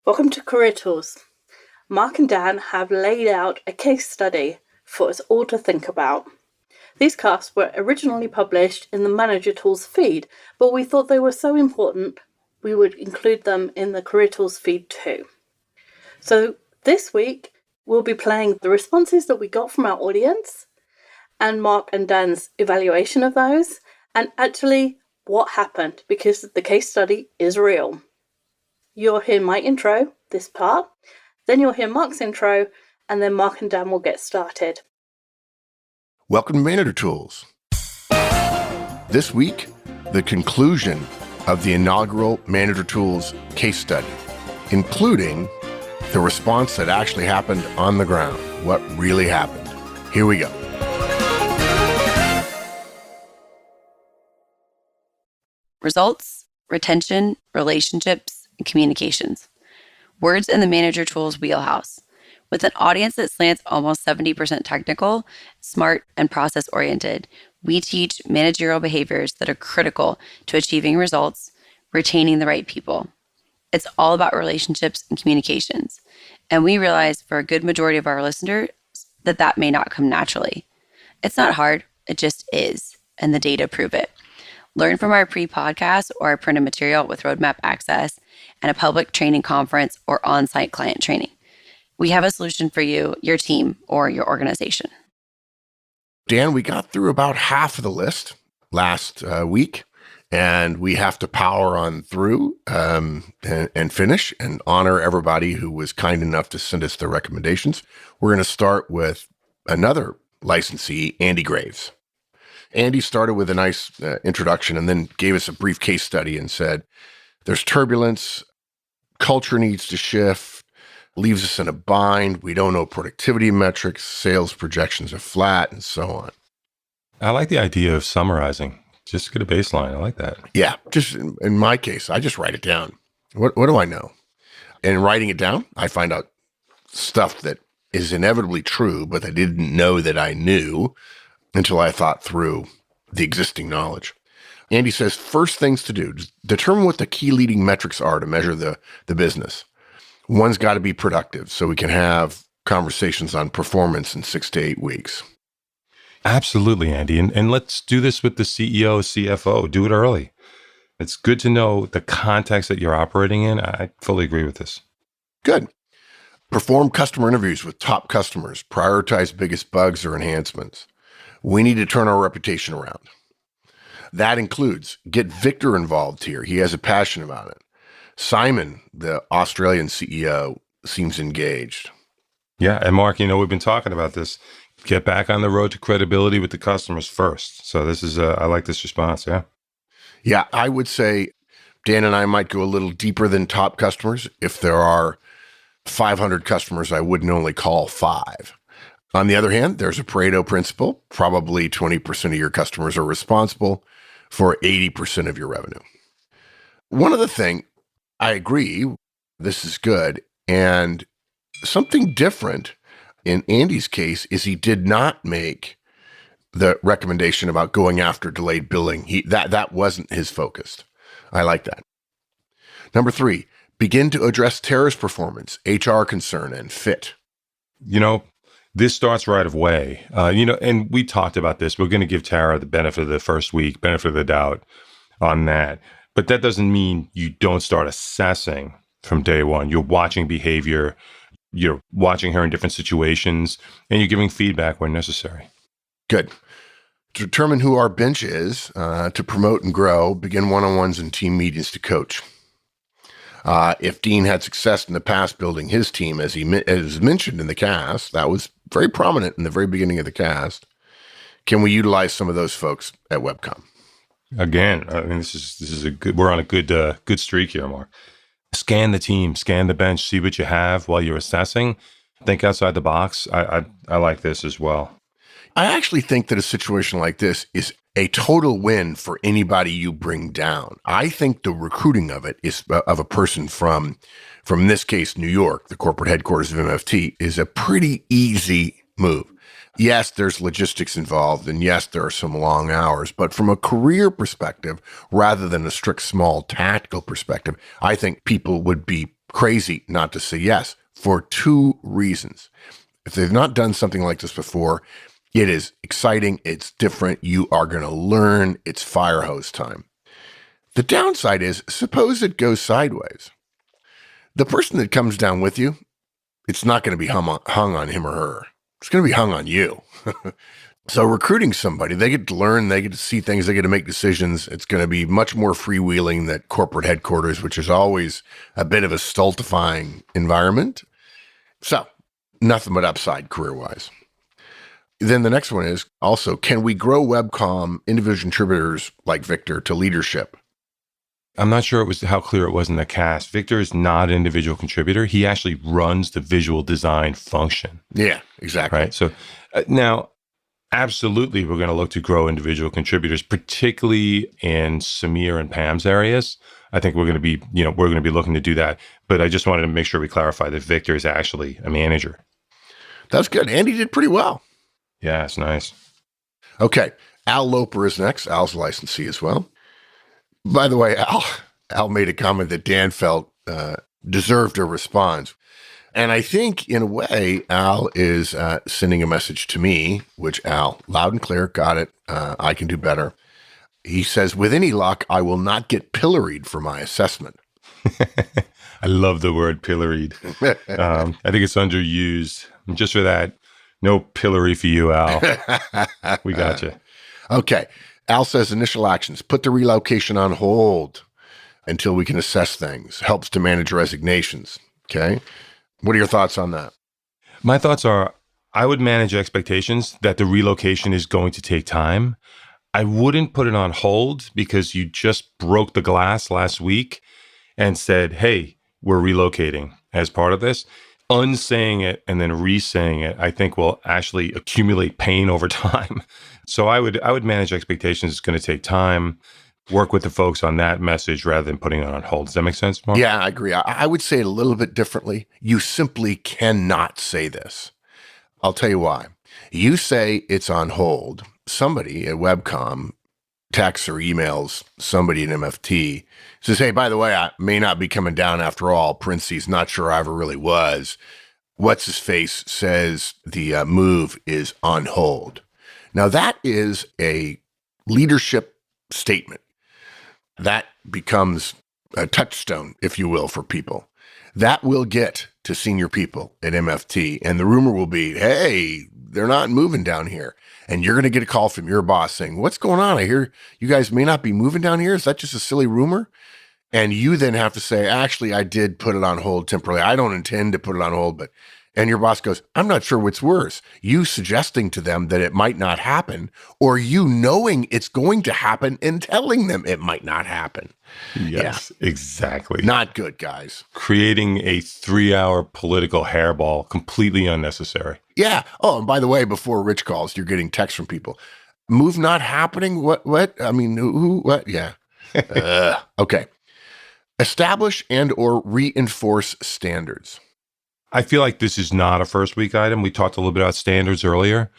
Welcome to Career Tools. Mark and Dan have laid out a case study for us all to think about. These casts were originally published in the Manager Tools feed, but we thought they were so important we would include them in the Career Tools feed too. So this week we'll be playing the responses that we got from our audience and Mark and Dan's evaluation of those, and actually what happened, because the case study is real. You'll hear my intro, this part, then you'll hear Mark's intro, and then Mark and Dan will get started. Welcome to Manager Tools. This week, the conclusion of the inaugural Manager Tools case study, including the response that actually happened on the ground, what really happened. Here we go. Results, retention, relationships, and communications. Words in the Manager Tools wheelhouse. With an audience that slants almost 70% technical, smart, and process-oriented, we teach managerial behaviors that are critical to achieving results, retaining the right people. It's all about relationships and communications. And we realize for a good majority of our listeners that may not come naturally. It's not hard, it just is, and the data prove it. Learn from our pre-podcast or our printed material with roadmap access and a public training conference or on-site client training. We have a solution for you, your team, or your organization. Dan, we got through about half of the list last week, and we have to power on through and finish and honor everybody who was kind enough to send us their recommendations. We're going to start with another licensee, Andy Graves. Andy started with a nice introduction and then gave us a brief case study and said, there's turbulence, culture needs to shift, leaves us in a bind, we don't know productivity metrics, sales projections are flat, and so on. I like the idea of summarizing. Just get a baseline. I like that. Yeah, just in my case, I just write it down. What do I know? And in writing it down, I find out stuff that is inevitably true, but I didn't know that I knew until I thought through the existing knowledge. Andy says, first things to do, determine what the key leading metrics are to measure the business. One's got to be productive, so we can have conversations on performance in 6 to 8 weeks. Absolutely, Andy. And let's do this with the CEO, CFO. Do it early. It's good to know the context that you're operating in. I fully agree with this. Good. Perform customer interviews with top customers. Prioritize biggest bugs or enhancements. We need to turn our reputation around. That includes get Victor involved here. He has a passion about it. Simon, the Australian CEO, seems engaged. Yeah. And Mark, we've been talking about this. Get back on the road to credibility with the customers first. So this is, I like this response. Yeah. Yeah. I would say Dan and I might go a little deeper than top customers. If there are 500 customers, I wouldn't only call 5. On the other hand, there's a Pareto principle. Probably 20% of your customers are responsible for 80% of your revenue. One other thing, I agree, this is good. And something different in Andy's case is he did not make the recommendation about going after delayed billing. That wasn't his focus. I like that. Number 3, begin to address terrorist performance, HR concern, and fit. This starts right away. And we talked about this. We're going to give Tara the benefit of the first week, benefit of the doubt on that. But that doesn't mean you don't start assessing from day one. You're watching behavior, you're watching her in different situations, and you're giving feedback when necessary. Good. To determine who our bench is, to promote and grow, begin one-on-ones and team meetings to coach. If Dean had success in the past building his team, as mentioned in the cast, that was very prominent in the very beginning of the cast. Can we utilize some of those folks at Webcom? Again, this is a good. We're on a good streak here, Mark. Scan the team, scan the bench, see what you have while you're assessing. Think outside the box. I like this as well. I actually think that a situation like this is a total win for anybody you bring down. I think the recruiting of it is of a person from this case, New York, the corporate headquarters of MFT, is a pretty easy move. Yes, there's logistics involved, and yes, there are some long hours, but from a career perspective, rather than a strict small tactical perspective, I think people would be crazy not to say yes for two reasons. If they've not done something like this before, it is exciting. It's different. You are going to learn. It's fire hose time. The downside is, suppose it goes sideways. The person that comes down with you, it's not going to be hung on him or her. It's going to be hung on you. So recruiting somebody, they get to learn, they get to see things, they get to make decisions. It's going to be much more freewheeling than corporate headquarters, which is always a bit of a stultifying environment. So nothing but upside career-wise. Then the next one is also, can we grow webcomm individual contributors like Victor to leadership? I'm not sure how clear it was in the cast. Victor is not an individual contributor. He actually runs the visual design function. Yeah, exactly. Right. So now, absolutely, we're going to look to grow individual contributors, particularly in Samir and Pam's areas. I think we're going to be looking to do that. But I just wanted to make sure we clarify that Victor is actually a manager. That's good. Andy did pretty well. Yeah, it's nice. Okay. Al Loper is next. Al's a licensee as well. By the way, Al made a comment that Dan felt deserved a response. And I think, in a way, Al is sending a message to me, which Al, loud and clear, got it. I can do better. He says, with any luck, I will not get pilloried for my assessment. I love the word pilloried. I think it's underused. Just for that, no pillory for you, Al. We got you. Okay. Al says initial actions, put the relocation on hold until we can assess things. Helps to manage resignations. Okay. What are your thoughts on that? My thoughts are, I would manage expectations that the relocation is going to take time. I wouldn't put it on hold because you just broke the glass last week and said, hey, we're relocating as part of this. Unsaying it and then re-saying it, I think will actually accumulate pain over time. So I would manage expectations. It's going to take time. Work with the folks on that message rather than putting it on hold. Does that make sense, Mark? Yeah, I agree. I would say it a little bit differently. You simply cannot say this. I'll tell you why. You say it's on hold. Somebody at Webcom texts or emails somebody at MFT, says, hey, by the way, I may not be coming down after all. Princey's not sure I ever really was. What's his face says the move is on hold. Now, that is a leadership statement. That becomes a touchstone, if you will, for people. That will get to senior people at MFT. And the rumor will be, hey, they're not moving down here. And you're going to get a call from your boss saying, what's going on? I hear you guys may not be moving down here. Is that just a silly rumor? And you then have to say, actually, I did put it on hold temporarily. I don't intend to put it on hold, but, and your boss goes, I'm not sure what's worse. You suggesting to them that it might not happen, or you knowing it's going to happen and telling them it might not happen. Yes, yeah. Exactly. Not good, guys. Creating a 3-hour political hairball, completely unnecessary. Yeah. Oh, and by the way, before Rich calls, you're getting texts from people. Move not happening? What? I mean, who? What? Yeah. Okay. Establish and or reinforce standards. I feel like this is not a first week item. We talked a little bit about standards earlier.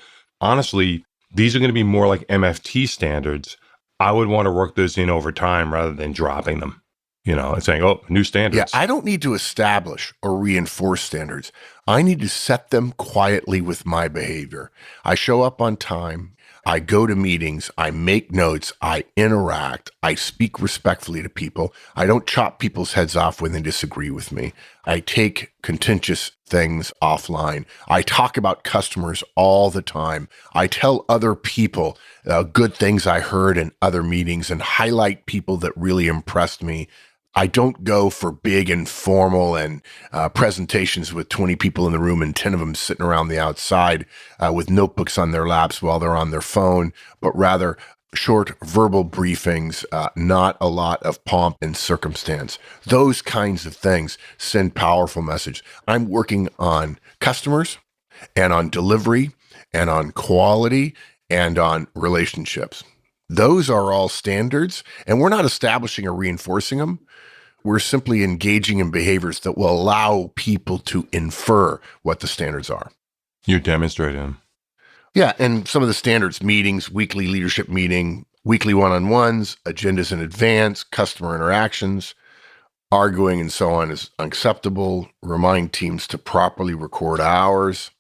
Honestly, these are going to be more like MFT standards. I would want to work those in over time rather than dropping them, and saying, oh, new standards. Yeah, I don't need to establish or reinforce standards. I need to set them quietly with my behavior. I show up on time. I go to meetings, I make notes, I interact, I speak respectfully to people. I don't chop people's heads off when they disagree with me. I take contentious things offline. I talk about customers all the time. I tell other people good things I heard in other meetings and highlight people that really impressed me. I don't go for big and formal and presentations with 20 people in the room and 10 of them sitting around the outside with notebooks on their laps while they're on their phone, but rather short verbal briefings, not a lot of pomp and circumstance. Those kinds of things send powerful message. I'm working on customers and on delivery and on quality and on relationships. Those are all standards, and we're not establishing or reinforcing them. We're simply engaging in behaviors that will allow people to infer what the standards are. You're demonstrating them. Yeah, and some of the standards, meetings, weekly leadership meeting, weekly one-on-ones, agendas in advance, customer interactions, Arguing and so on is unacceptable. Remind teams to properly record hours.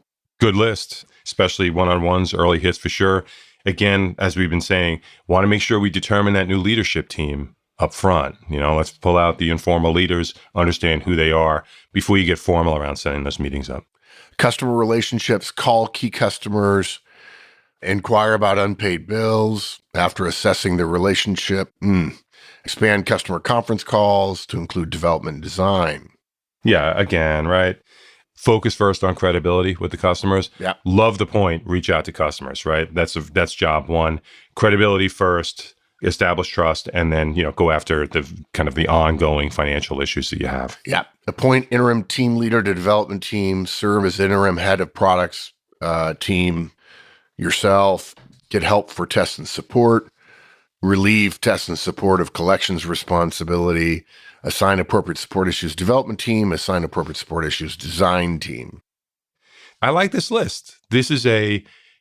Good list, especially one-on-ones, early hits for sure. Again, as we've been saying, want to make sure we determine that new leadership team up front. Let's pull out the informal leaders, understand who they are before you get formal around setting those meetings up. Customer relationships, call key customers, inquire about unpaid bills after assessing the relationship. Expand customer conference calls to include development and design. Yeah, again, right? Focus first on credibility with the customers. Yeah. Love the point. Reach out to customers, right? That's job one. Credibility first, establish trust, and then, go after the kind of the ongoing financial issues that you have. Yeah. Appoint interim team leader to development team, serve as interim head of products team yourself, get help for test and support, relieve test and support of collections responsibility, assign appropriate support issues development team, assign appropriate support issues design team. I like this list. This is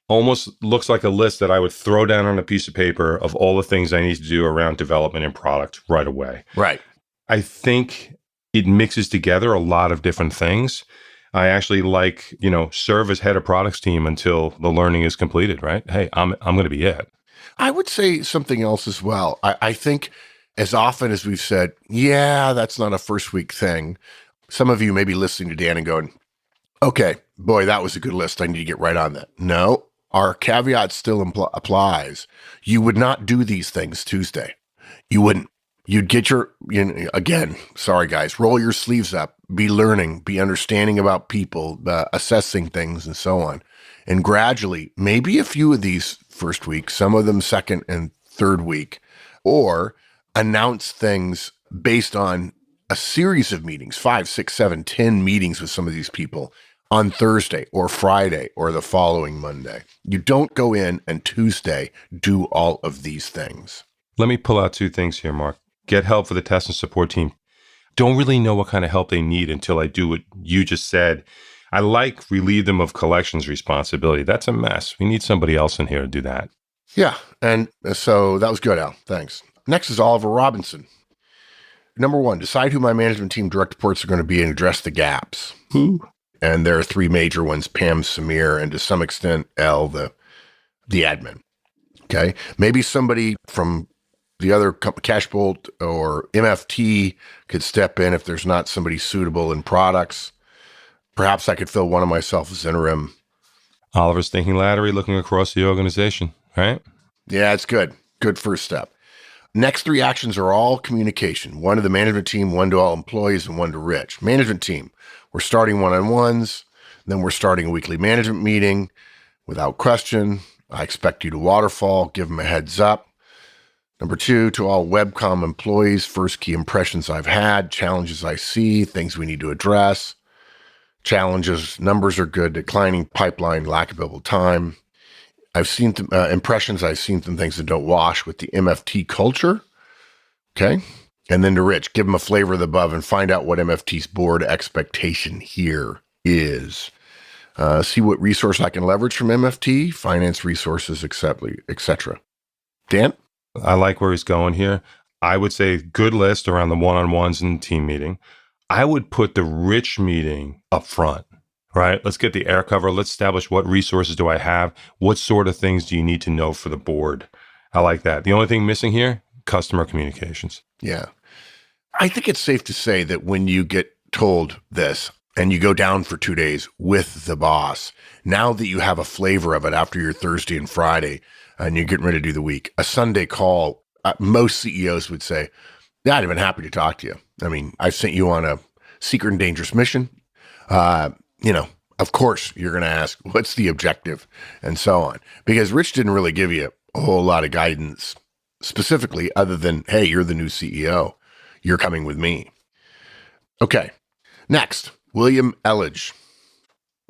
almost looks like a list that I would throw down on a piece of paper of all the things I need to do around development and product right away. Right. I think it mixes together a lot of different things. I actually like, serve as head of products team until the learning is completed, right? Hey, I'm going to be it. I would say something else as well. I think as often as we've said, yeah, that's not a first week thing. Some of you may be listening to Dan and going, okay, boy, that was a good list. I need to get right on that. No, our caveat still applies. You would not do these things Tuesday. You wouldn't. You'd get again, sorry guys, roll your sleeves up, be learning, be understanding about people, assessing things and so on. And gradually, maybe a few of these first week, some of them second and third week, or announce things based on a series of meetings, 5, 6, 7, 10 meetings with some of these people on Thursday or Friday or the following Monday. You don't go in and Tuesday do all of these things. Let me pull out two things here, Mark. Get help for the test and support team. Don't really know what kind of help they need until I do what you just said. I like relieve them of collections responsibility. That's a mess. We need somebody else in here to do that. Yeah. And so that was good, Al. Thanks. Next is Oliver Robinson. Number 1, decide who my management team direct reports are going to be and address the gaps. Who? And there are 3 major ones, Pam, Samir, and to some extent, L, the admin. Okay. Maybe somebody from the other Cashbolt or MFT could step in if there's not somebody suitable in products. Perhaps I could fill one of myself as interim. Oliver's thinking laterally, looking across the organization, right? Yeah, it's good. Good first step. Next 3 actions are all communication. 1 to the management team, 1 to all employees, and 1 to Rich. Management team, we're starting one-on-ones. Then we're starting a weekly management meeting. Without question, I expect you to waterfall, give them a heads up. Number 2, to all Webcom employees, first key impressions I've had, challenges I see, things we need to address. Challenges, numbers are good, declining pipeline, lack of available time. I've seen impressions, I've seen some things that don't wash with the MFT culture. Okay. And then to Rich, give them a flavor of the above and find out what MFT's board expectation here is. See what resource I can leverage from MFT, finance resources, etc. Dan? I like where he's going here. I would say good list around the one-on-ones and team meeting. I would put the Rich meeting up front, right? Let's get the air cover. Let's establish what resources do I have? What sort of things do you need to know for the board? I like that. The only thing missing here, customer communications. Yeah. I think it's safe to say that when you get told this and you go down for 2 days with the boss, now that you have a flavor of it after your Thursday and Friday and you're getting ready to do the week, a Sunday call, most CEOs would say, yeah, I'd have been happy to talk to you. I mean, I sent you on a secret and dangerous mission. Of course, you're going to ask, what's the objective and so on? Because Rich didn't really give you a whole lot of guidance specifically other than, hey, you're the new CEO. You're coming with me. Okay. Next, William Elledge.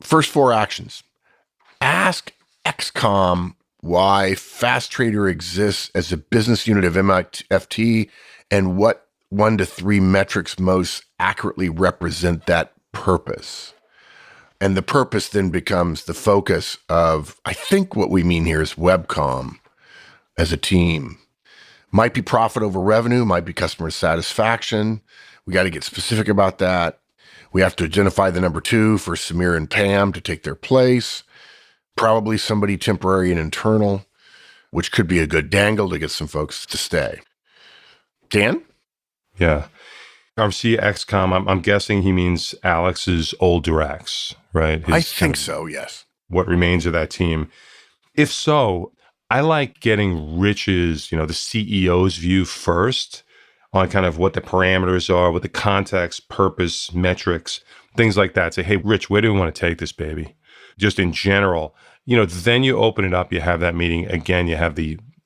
First 4 actions. Ask XCOM why Fast Trader exists as a business unit of MFT and what 1 to 3 metrics most accurately represent that purpose. And the purpose then becomes the focus of, I think what we mean here is Webcom as a team. Might be profit over revenue, might be customer satisfaction. We got to get specific about that. We have to identify the number 2 for Samir and Pam to take their place. Probably somebody temporary and internal, which could be a good dangle to get some folks to stay. Dan? Yeah. Our CXCOM, I'm guessing he means Alex's old directs, right? I think so, yes. What remains of that team. If so, I like getting Rich's, the CEO's view first on kind of what the parameters are, what the context, purpose, metrics, things like that. Say, hey, Rich, where do we want to take this, baby? Just in general, then you open it up, you have that meeting. Again, you have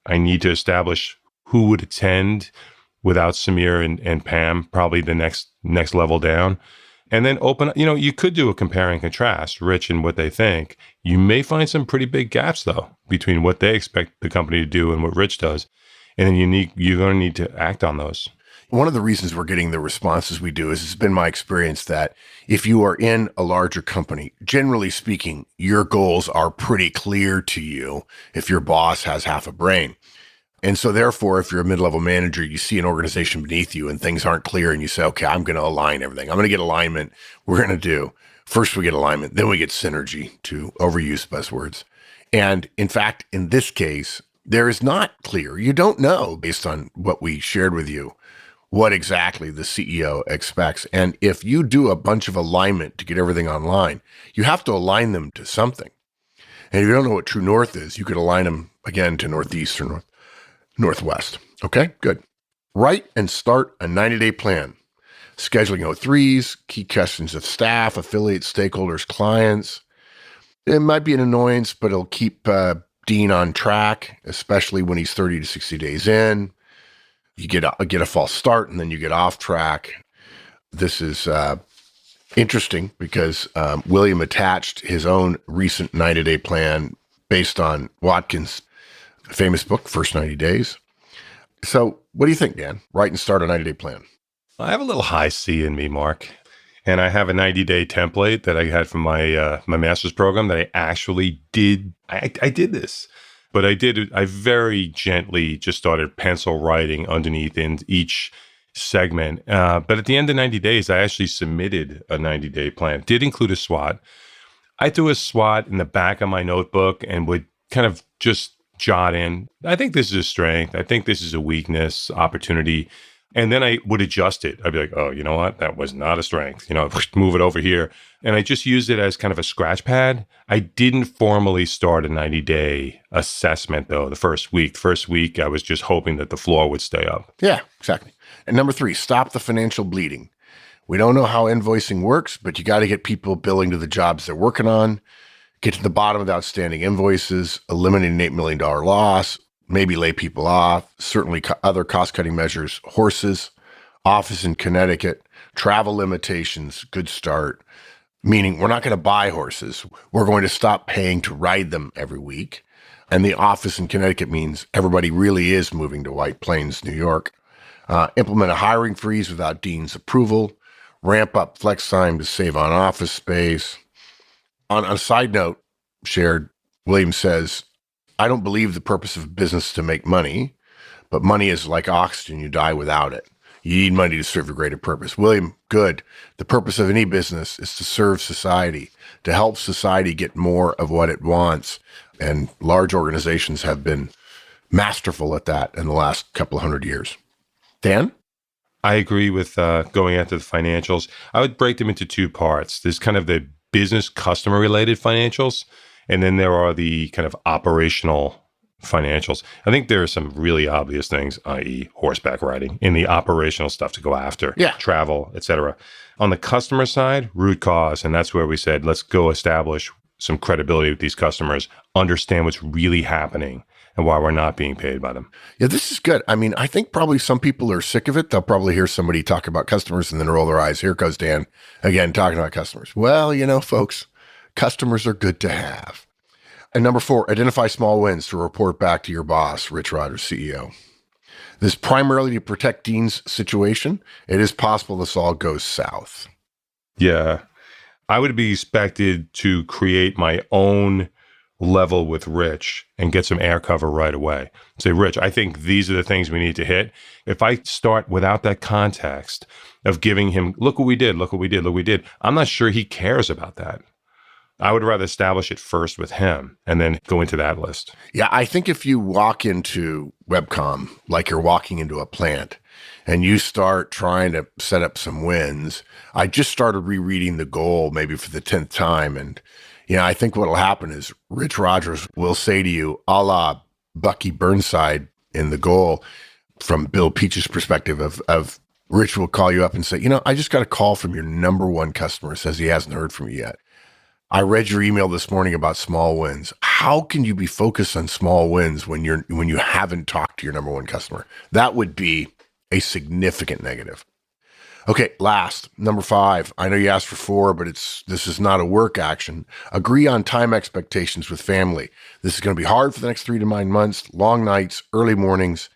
I need to establish who would attend without Samir and Pam, probably the next level down. And then you could do a compare and contrast, Rich and what they think. You may find some pretty big gaps, though, between what they expect the company to do and what Rich does. And then you're going to need to act on those. One of the reasons we're getting the responses we do is it's been my experience that if you are in a larger company, generally speaking, your goals are pretty clear to you if your boss has half a brain. And so therefore, if you're a mid-level manager, you see an organization beneath you and things aren't clear and you say, okay, I'm going to align everything. I'm going to get alignment. We're going to do. First, we get alignment. Then we get synergy, to overuse buzzwords. And in fact, in this case, there is not clear. You don't know, based on what we shared with you, what exactly the CEO expects. And if you do a bunch of alignment to get everything online, you have to align them to something. And if you don't know what true north is, you could align them again to northeast or northwest. Okay, good. Write and start a 90-day plan. Scheduling O3s, key questions of staff, affiliates, stakeholders, clients. It might be an annoyance, but it'll keep Dean on track, especially when he's 30 to 60 days in. You get a false start and then you get off track. This is interesting because William attached his own recent 90-day plan based on Watkins' famous book, First 90 Days. So what do you think, Dan? Write and start a 90-day plan. I have a little high C in me, Mark. And I have a 90-day template that I had from my master's program that I actually did. I did this, but I very gently just started pencil writing underneath in each segment. But at the end of 90 days, I actually submitted a 90-day plan. It did include a SWOT. I threw a SWOT in the back of my notebook and would kind of just jot in, I think this is a strength. I think this is a weakness, opportunity. And then I would adjust it. I'd be like, oh, you know what? That was not a strength. Move it over here. And I just used it as kind of a scratch pad. I didn't formally start a 90-day assessment, though, the first week. First week, I was just hoping that the floor would stay up. Yeah, exactly. And number 3, stop the financial bleeding. We don't know how invoicing works, but you got to get people billing to the jobs they're working on, get to the bottom of the outstanding invoices, eliminate an $8 million loss, maybe lay people off, certainly other cost-cutting measures, horses, office in Connecticut, travel limitations, good start, meaning we're not going to buy horses. We're going to stop paying to ride them every week. And the office in Connecticut means everybody really is moving to White Plains, New York. Implement a hiring freeze without Dean's approval, ramp up flex time to save on office space. On a side note shared, William says, I don't believe the purpose of business is to make money, but money is like oxygen. You die without it. You need money to serve a greater purpose. William, good. The purpose of any business is to serve society, to help society get more of what it wants. And large organizations have been masterful at that in the last couple of 100 years. Dan? I agree with going after the financials. I would break them into 2 parts. There's kind of the business customer related financials, and then there are the kind of operational financials. I think there are some really obvious things, i.e. horseback riding, in the operational stuff to go after, travel, etc. On the customer side, root cause, and that's where we said, let's go establish some credibility with these customers, understand what's really happening and why we're not being paid by them. Yeah, this is good. I mean, I think probably some people are sick of it. They'll probably hear somebody talk about customers and then roll their eyes. Here goes Dan again, talking about customers. Well, folks, customers are good to have. And number 4, identify small wins to report back to your boss, Rich Rogers, CEO. This is primarily to protect Dean's situation. It is possible this all goes south. Yeah. I would be expected to create my own level with Rich and get some air cover right away. Say, Rich, I think these are the things we need to hit. If I start without that context of giving him, look what we did, look what we did, look what we did, I'm not sure he cares about that. I would rather establish it first with him and then go into that list. Yeah, I think if you walk into Webcom like you're walking into a plant and you start trying to set up some wins, I just started rereading the goal maybe for the 10th time. And, I think what'll happen is Rich Rogers will say to you, a la Bucky Burnside in the goal, from Bill Peach's perspective of Rich will call you up and say, I just got a call from your number one customer, says he hasn't heard from you yet. I read your email this morning about small wins. How can you be focused on small wins when you haven't talked to your number one customer? That would be a significant negative. Okay, last, number 5. I know you asked for 4, but this is not a work action. Agree on time expectations with family. This is going to be hard for the next 3 to 9 months, long nights, early mornings.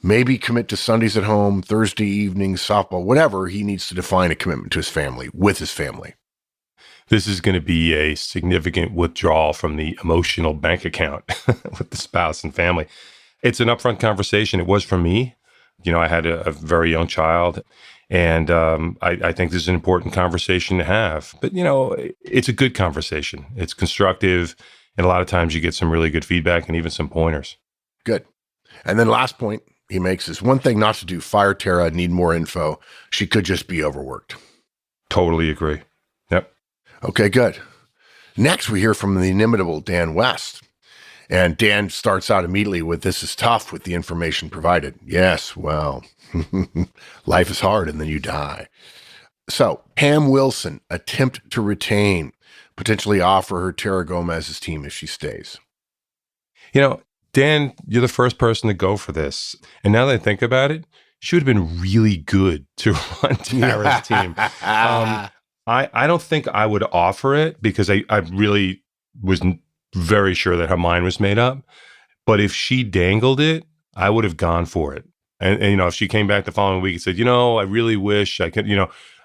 Maybe commit to Sundays at home, Thursday evenings, softball, whatever. He needs to define a commitment to his family, with his family. This is going to be a significant withdrawal from the emotional bank account with the spouse and family. It's an upfront conversation. It was for me. I had a very young child, and I think this is an important conversation to have. But, it's a good conversation. It's constructive, and a lot of times you get some really good feedback and even some pointers. Good. And then last point he makes is, one thing not to do, fire Tara, need more info. She could just be overworked. Totally agree. Yep. Okay, good. Next, we hear from the inimitable Dan West. And Dan starts out immediately with, this is tough with the information provided. Yes, well, life is hard and then you die. So, Pam Wilson, attempt to retain, potentially offer her Tara Gomez's team if she stays. Dan, you're the first person to go for this. And now that I think about it, she would have been really good to run Tara's team. I don't think I would offer it because I really was very sure that her mind was made up. But if she dangled it, I would have gone for it. And if she came back the following week and said, I really wish I could,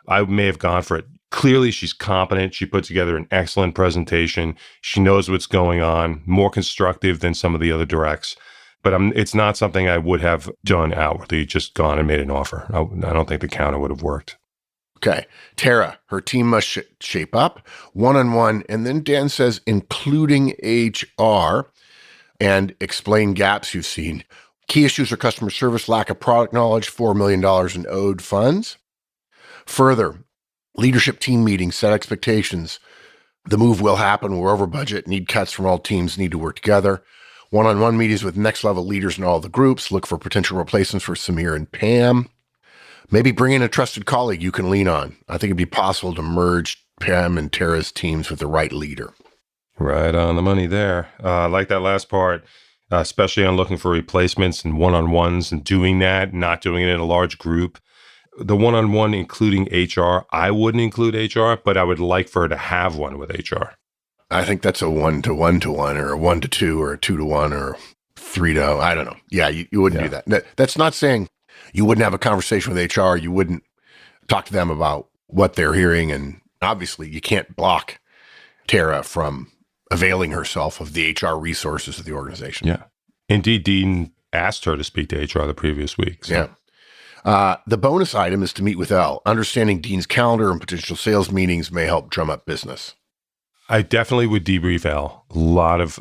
I may have gone for it. Clearly, she's competent. She put together an excellent presentation. She knows what's going on, more constructive than some of the other directs. But it's not something I would have done outwardly, just gone and made an offer. I don't think the counter would have worked. Okay. Tara, her team must shape up one-on-one. And then Dan says, including HR, and explain gaps you've seen. Key issues are customer service, lack of product knowledge, $4 million in owed funds. Further, leadership team meetings, set expectations. The move will happen. We're over budget, need cuts from all teams, need to work together. One-on-one meetings with next level leaders in all the groups. Look for potential replacements for Samir and Pam. Maybe bring in a trusted colleague you can lean on. I think it'd be possible to merge Pam and Tara's teams with the right leader. Right on the money there. I like that last part, especially on looking for replacements and one-on-ones and doing that, not doing it in a large group. The one-on-one, including HR, I wouldn't include HR, but I would like for her to have one with HR. I think that's a 1-to-1-to-1 or a 1-to-2 or a 2-to-1 or 3-to, I don't know. Yeah, you wouldn't do that. That's not saying you wouldn't have a conversation with HR. You wouldn't talk to them about what they're hearing. And obviously you can't block Tara from availing herself of the HR resources of the organization. Yeah. Indeed, Dean asked her to speak to HR the previous week. So. Yeah. The bonus item is to meet with Elle. Understanding Dean's calendar and potential sales meetings may help drum up business. I definitely would debrief Elle. A lot of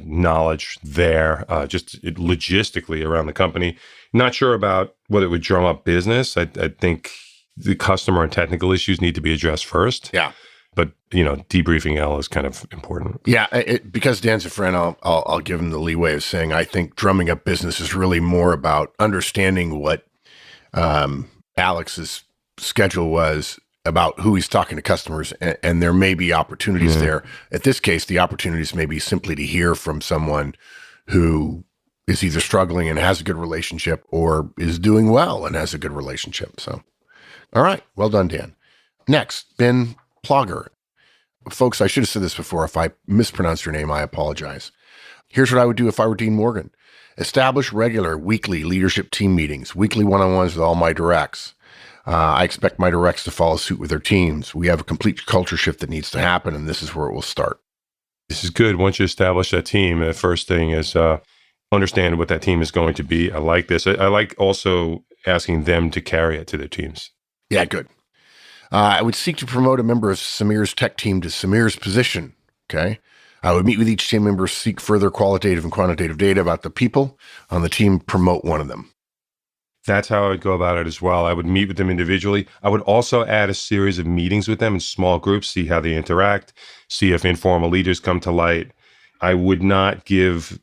knowledge there, just logistically around the company. Not sure about whether it would drum up business. I think the customer and technical issues need to be addressed first. Yeah. But, debriefing Elle is kind of important. Yeah. Because Dan's a friend, I'll give him the leeway of saying I think drumming up business is really more about understanding what Alex's schedule was, about who he's talking to customers, and there may be opportunities there. At this case, the opportunities may be simply to hear from someone who is either struggling and has a good relationship or is doing well and has a good relationship. So, all right. Well done, Dan. Next, Ben Plogger. Folks, I should have said this before. If I mispronounced your name, I apologize. Here's what I would do if I were Dean Morgan. Establish regular weekly leadership team meetings, weekly one-on-ones with all my directs. I expect my directs to follow suit with their teams. We have a complete culture shift that needs to happen, and this is where it will start. This is good. Once you establish that team, the first thing is understand what that team is going to be. I like this. I like also asking them to carry it to their teams. Yeah, good. I would seek to promote a member of Samir's tech team to Samir's position. Okay. I would meet with each team member, seek further qualitative and quantitative data about the people on the team, promote one of them. That's how I would go about it as well. I would meet with them individually. I would also add a series of meetings with them in small groups, see how they interact, see if informal leaders come to light. I would not give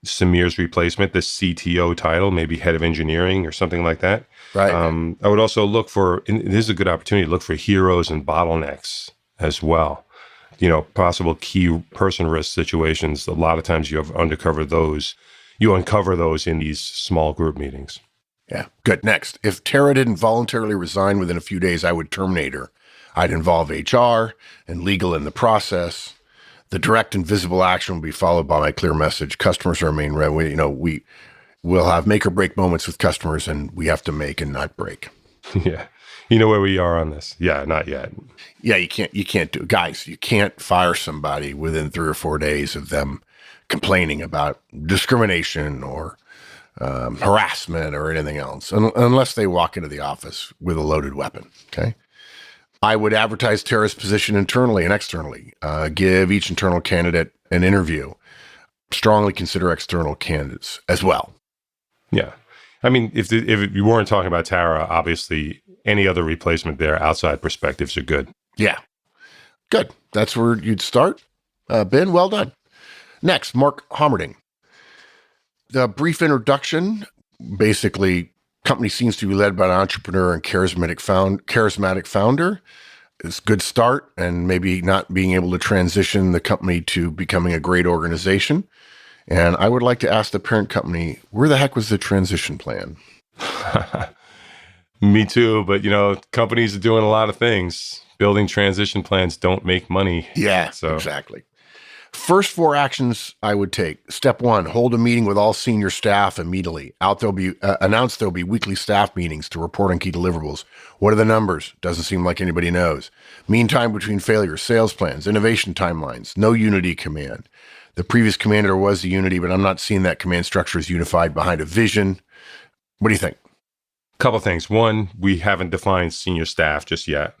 Samir's replacement the CTO title, maybe head of engineering or something like that. Right. I would also look for, and this is a good opportunity to look for heroes and bottlenecks as well. Possible key person risk situations. A lot of times you uncover those in these small group meetings. Yeah, good. Next, if Tara didn't voluntarily resign within a few days, I would terminate her. I'd involve HR and legal in the process. The direct and visible action will be followed by my clear message. Customers are our main revenue. We will have make or break moments with customers, and we have to make and not break. Yeah. You know where we are on this? Yeah, not yet. Yeah, you can't do it. Guys, you can't fire somebody within 3 or 4 days of them complaining about discrimination or harassment or anything else, unless they walk into the office with a loaded weapon. Okay. I would advertise Tara's position internally and externally, give each internal candidate an interview, strongly consider external candidates as well. Yeah. I mean, if you weren't talking about Tara, obviously any other replacement there, outside perspectives are good. Yeah. Good. That's where you'd start. Ben, well done. Next, Mark Homerding. The brief introduction, basically, company seems to be led by an entrepreneur and charismatic founder. It's a good start, and maybe not being able to transition the company to becoming a great organization. And I would like to ask the parent company, where the heck was the transition plan? Me too, but companies are doing a lot of things. Building transition plans don't make money. Yeah, exactly. First 4 actions I would take. Step 1, hold a meeting with all senior staff immediately. Announce there'll be weekly staff meetings to report on key deliverables. What are the numbers? Doesn't seem like anybody knows. Mean time between failures, sales plans, innovation timelines, no unity command. The previous commander was the unity, but I'm not seeing that command structure is unified behind a vision. What do you think? Couple things. One, we haven't defined senior staff just yet.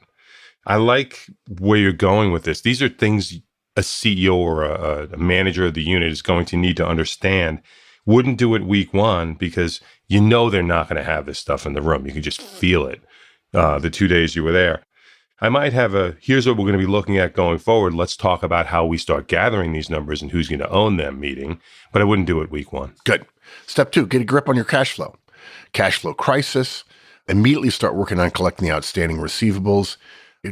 I like where you're going with this. These are things a CEO or a manager of the unit is going to need to understand. Wouldn't do it week 1 because they're not going to have this stuff in the room. You can just feel it the 2 days you were there. I might have here's what we're going to be looking at going forward. Let's talk about how we start gathering these numbers and who's going to own them meeting. But I wouldn't do it week 1. Good. Step 2, get a grip on your cash flow. Cash flow crisis. Immediately start working on collecting the outstanding receivables.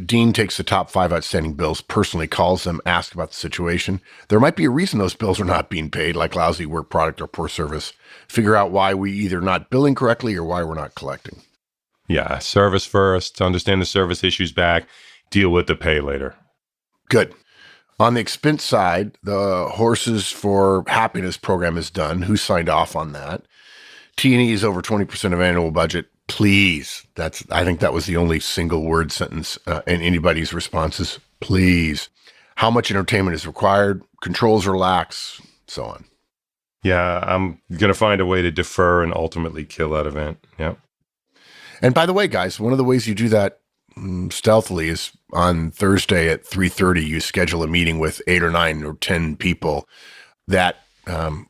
Dean takes the top 5 outstanding bills, personally calls them, asks about the situation. There might be a reason those bills are not being paid, like lousy work product or poor service. Figure out why we either not billing correctly or why we're not collecting. Yeah, service first, understand the service issues back, deal with the pay later. Good. On the expense side, the Horses for Happiness program is done. Who signed off on that? T&E is over 20% of annual budget. Please. I think that was the only single word sentence in anybody's responses. Please. How much entertainment is required? Controls relax, so on. Yeah, I'm going to find a way to defer and ultimately kill that event. Yeah. And by the way, guys, one of the ways you do that stealthily is on Thursday at 3:30, you schedule a meeting with 8 or 9 or 10 people that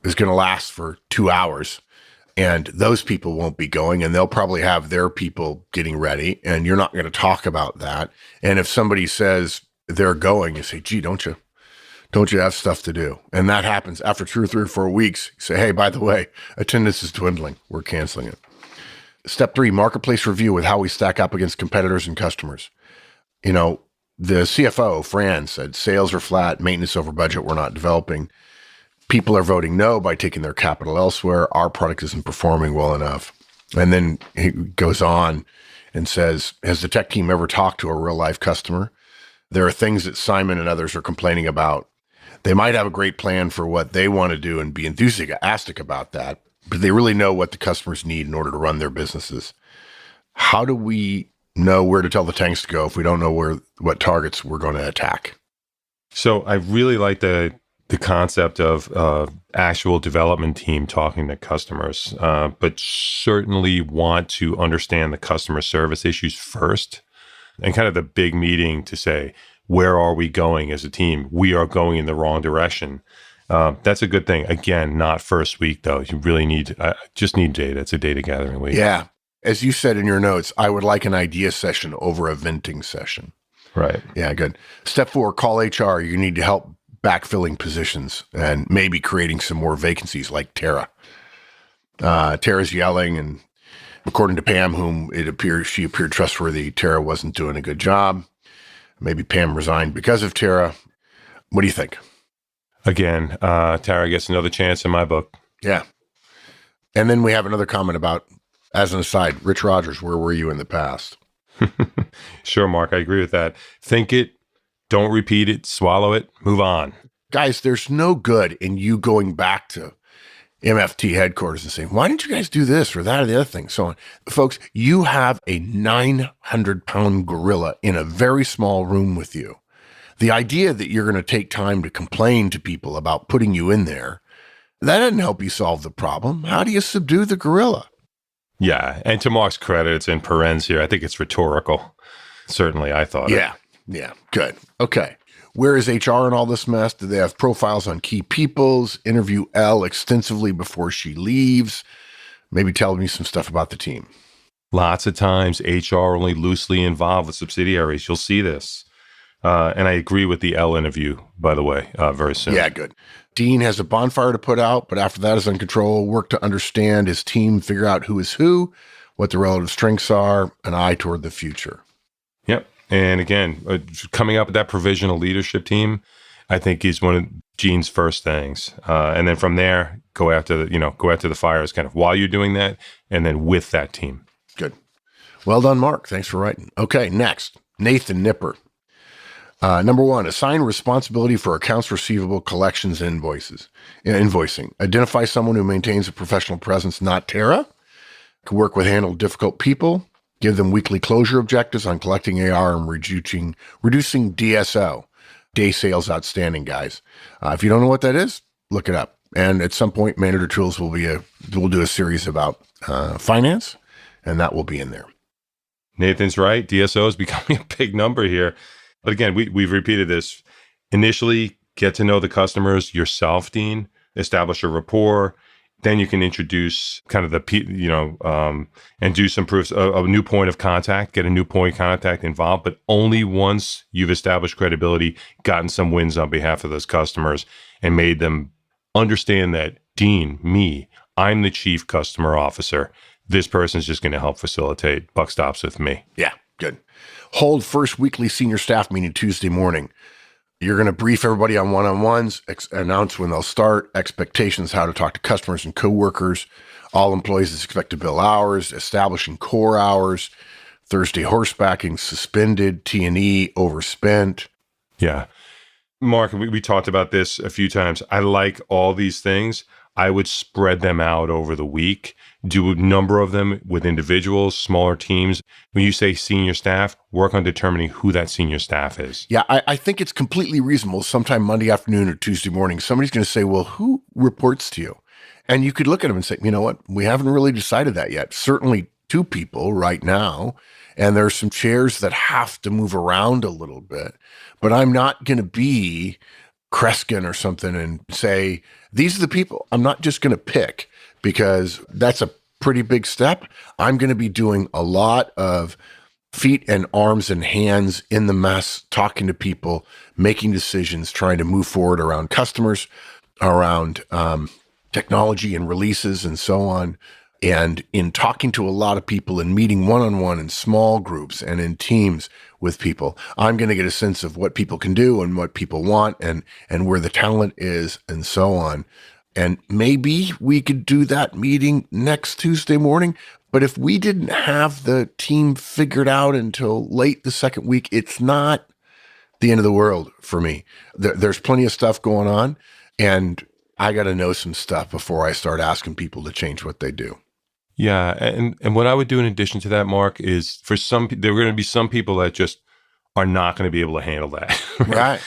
is going to last for 2 hours. And those people won't be going, and they'll probably have their people getting ready, and you're not going to talk about that. And if somebody says they're going, you say, gee, don't you have stuff to do? And that happens after 2 or 3 or 4 weeks. You say, hey, by the way, attendance is dwindling. We're canceling it. Step 3, marketplace review with how we stack up against competitors and customers. The CFO, Fran, said sales are flat, maintenance over budget, we're not developing. People are voting no by taking their capital elsewhere. Our product isn't performing well enough. And then he goes on and says, has the tech team ever talked to a real life customer? There are things that Simon and others are complaining about. They might have a great plan for what they want to do and be enthusiastic about that, but they really know what the customers need in order to run their businesses. How do we know where to tell the tanks to go if we don't know what targets we're going to attack? So I really like the the concept of actual development team talking to customers, but certainly want to understand the customer service issues first, and kind of the big meeting to say, where are we going as a team? We are going in the wrong direction. That's a good thing. Again, not first week though. You really need, just need data. It's a data gathering week. Yeah. As you said in your notes, I would like an idea session over a venting session. Right. Yeah, good. Step 4, call HR. You need to help backfilling positions and maybe creating some more vacancies like Tara. Tara's yelling, and according to Pam, whom she appeared trustworthy, Tara wasn't doing a good job. Maybe Pam resigned because of Tara. What do you think? Again, Tara gets another chance in my book. Yeah. And then we have another comment about, as an aside, Rich Rogers, where were you in the past? Sure, Mark, I agree with that. Think it, don't repeat it, swallow it, move on. Guys, there's no good in you going back to MFT headquarters and saying, why didn't you guys do this or that or the other thing? So on. Folks, you have a 900-pound gorilla in a very small room with you. The idea that you're going to take time to complain to people about putting you in there, that doesn't help you solve the problem. How do you subdue the gorilla? Yeah, and to Mark's credit, it's in parens here. I think it's rhetorical. Certainly, I thought it. Yeah, good. Okay. Where is HR in all this mess? Do they have profiles on key peoples? Interview Elle extensively before she leaves? Maybe tell me some stuff about the team. Lots of times, HR only loosely involved with subsidiaries. You'll see this. And I agree with the Elle interview, by the way, very soon. Yeah, good. Dean has a bonfire to put out, but after that is in control. Work to understand his team, figure out who is who, what the relative strengths are, an eye toward the future. Yep. And again, coming up with that provisional leadership team, I think is one of Gene's first things. And then from there, go after the fires kind of while you're doing that, and then with that team. Good. Well done, Mark. Thanks for writing. Okay, next, Nathan Nipper. Number 1, assign responsibility for accounts receivable, collections, and invoicing. Identify someone who maintains a professional presence, not Tara. Can work with handle difficult people. Give them weekly closure objectives on collecting AR and reducing DSO, day sales outstanding, guys. If you don't know what that is, look it up. And at some point, Manager Tools will do a series about finance, and that will be in there. Nathan's right. DSO is becoming a big number here. But again, we've repeated this. Initially, get to know the customers yourself, Dean. Establish a rapport. Then you can introduce kind of and do some proofs of a new point of contact, get a new point of contact involved, but only once you've established credibility, gotten some wins on behalf of those customers, and made them understand that, Dean, I'm the chief customer officer. This person's just going to help facilitate. Buck stops with me. Yeah, good. Hold first weekly senior staff meeting Tuesday morning. You're going to brief everybody on one-on-ones, announce when they'll start, expectations, how to talk to customers and coworkers. All employees expect to bill hours, establishing core hours. Thursday horsebacking suspended, T&E overspent. Yeah. Mark, we talked about this a few times. I like all these things. I would spread them out over the week, do a number of them with individuals, smaller teams. When you say senior staff, work on determining who that senior staff is. Yeah, I think it's completely reasonable. Sometime Monday afternoon or Tuesday morning, somebody's going to say, well, who reports to you? And you could look at them and say, you know what? We haven't really decided that yet. Certainly 2 people right now. And there's some chairs that have to move around a little bit. But I'm not going to be Kreskin or something and say, these are the people. I'm not just going to pick, because that's a pretty big step. I'm going to be doing a lot of feet and arms and hands in the mess, talking to people, making decisions, trying to move forward around customers, around technology and releases and so on. And in talking to a lot of people and meeting one-on-one in small groups and in teams with people, I'm going to get a sense of what people can do and what people want and where the talent is and so on. And maybe we could do that meeting next Tuesday morning. But if we didn't have the team figured out until late the second week, it's not the end of the world for me. There's plenty of stuff going on, and I got to know some stuff before I start asking people to change what they do. Yeah, and what I would do in addition to that, Mark, is there are going to be some people that just are not going to be able to handle that. Right.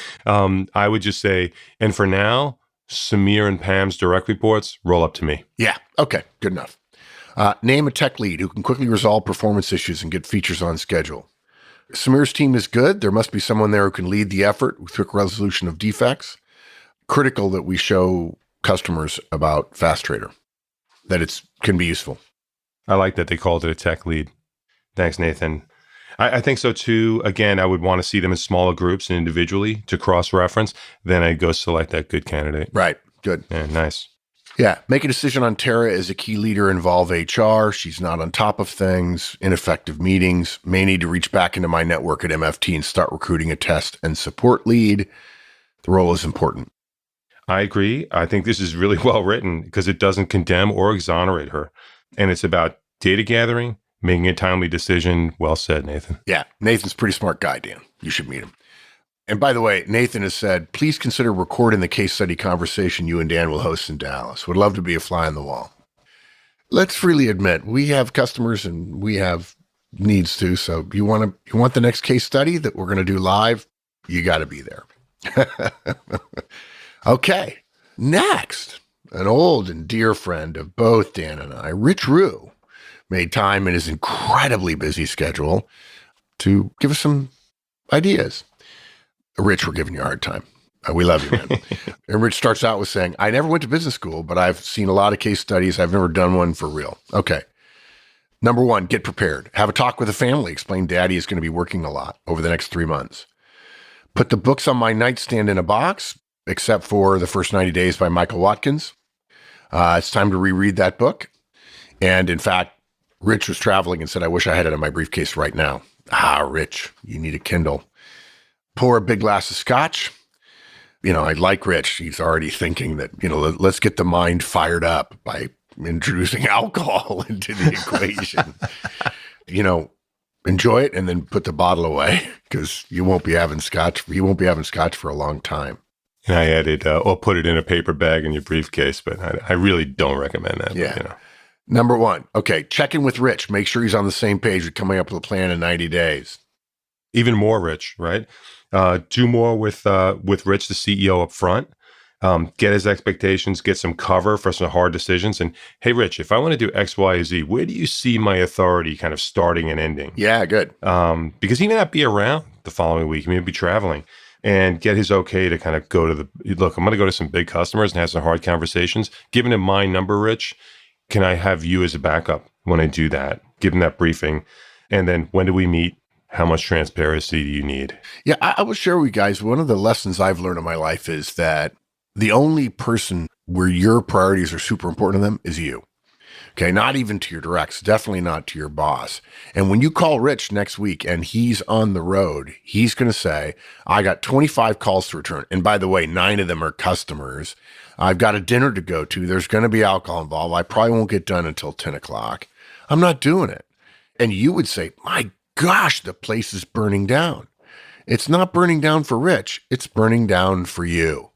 I would just say, and for now, Samir and Pam's direct reports roll up to me. Yeah. Okay. Good enough. Name a tech lead who can quickly resolve performance issues and get features on schedule. Samir's team is good. There must be someone there who can lead the effort with quick resolution of defects. Critical that we show customers about Fast Trader, that it can be useful. I like that they called it a tech lead. Thanks, Nathan. I think so too. Again, I would want to see them in smaller groups and individually to cross-reference. Then I'd go select that good candidate. Right. Good. Yeah, nice. Yeah. Make a decision on Tara as a key leader. Involve HR. She's not on top of things. Ineffective meetings. May need to reach back into my network at MFT and start recruiting a test and support lead. The role is important. I agree. I think this is really well written because it doesn't condemn or exonerate her. And it's about data gathering, making a timely decision. Well said, Nathan. Yeah. Nathan's a pretty smart guy, Dan. You should meet him. And by the way, Nathan has said, please consider recording the case study conversation you and Dan will host in Dallas. Would love to be a fly on the wall. Let's freely admit, we have customers and we have needs too. So you want the next case study that we're going to do live? You got to be there. Okay. Next, an old and dear friend of both Dan and I, Rich Rue, made time in his incredibly busy schedule to give us some ideas. Rich, we're giving you a hard time. We love you, man. And Rich starts out with saying, I never went to business school, but I've seen a lot of case studies. I've never done one for real. Okay. Number one, get prepared. Have a talk with the family. Explain daddy is going to be working a lot over the next 3 months. Put the books on my nightstand in a box, except for The First 90 Days by Michael Watkins. It's time to reread that book. And in fact, Rich was traveling and said, I wish I had it in my briefcase right now. Rich, you need a Kindle. Pour a big glass of scotch. I like Rich. He's already thinking that, let's get the mind fired up by introducing alcohol into the equation. Enjoy it and then put the bottle away because you won't be having scotch. You won't be having scotch for a long time. And I added, or put it in a paper bag in your briefcase, but I really don't recommend that. Yeah. But, Number one, okay, check in with Rich. Make sure he's on the same page with coming up with a plan in 90 days. Even more, Rich, right? Do more with Rich, the CEO, up front. Get his expectations, get some cover for some hard decisions. And hey, Rich, if I want to do X, Y, Z, where do you see my authority kind of starting and ending? Yeah, good. Because he may not be around the following week. He may be traveling. And get his okay to kind of go to look, I'm going to go to some big customers and have some hard conversations. Giving him my number, Rich, can I have you as a backup when I do that? Give him that briefing. And then when do we meet? How much transparency do you need? Yeah, I will share with you guys, one of the lessons I've learned in my life is that the only person where your priorities are super important to them is you. Okay, not even to your directs, definitely not to your boss. And when you call Rich next week and he's on the road, he's going to say, I got 25 calls to return. And by the way, 9 of them are customers. I've got a dinner to go to. There's going to be alcohol involved. I probably won't get done until 10 o'clock. I'm not doing it. And you would say, my gosh, the place is burning down. It's not burning down for Rich. It's burning down for you.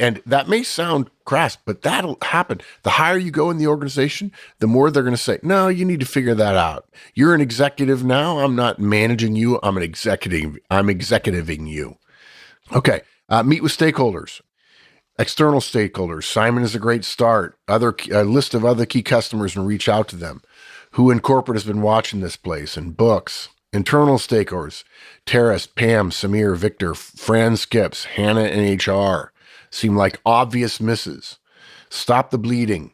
And that may sound crass, but that'll happen. The higher you go in the organization, the more they're going to say, no, you need to figure that out. You're an executive now. I'm not managing you. I'm executiving you. Okay. Meet with stakeholders, external stakeholders. Simon is a great start. A list of other key customers and reach out to them. Who in corporate has been watching this place and books. Internal stakeholders, Terrace, Pam, Samir, Victor, Fran Skips, Hannah, and HR. Seem like obvious misses. Stop the bleeding.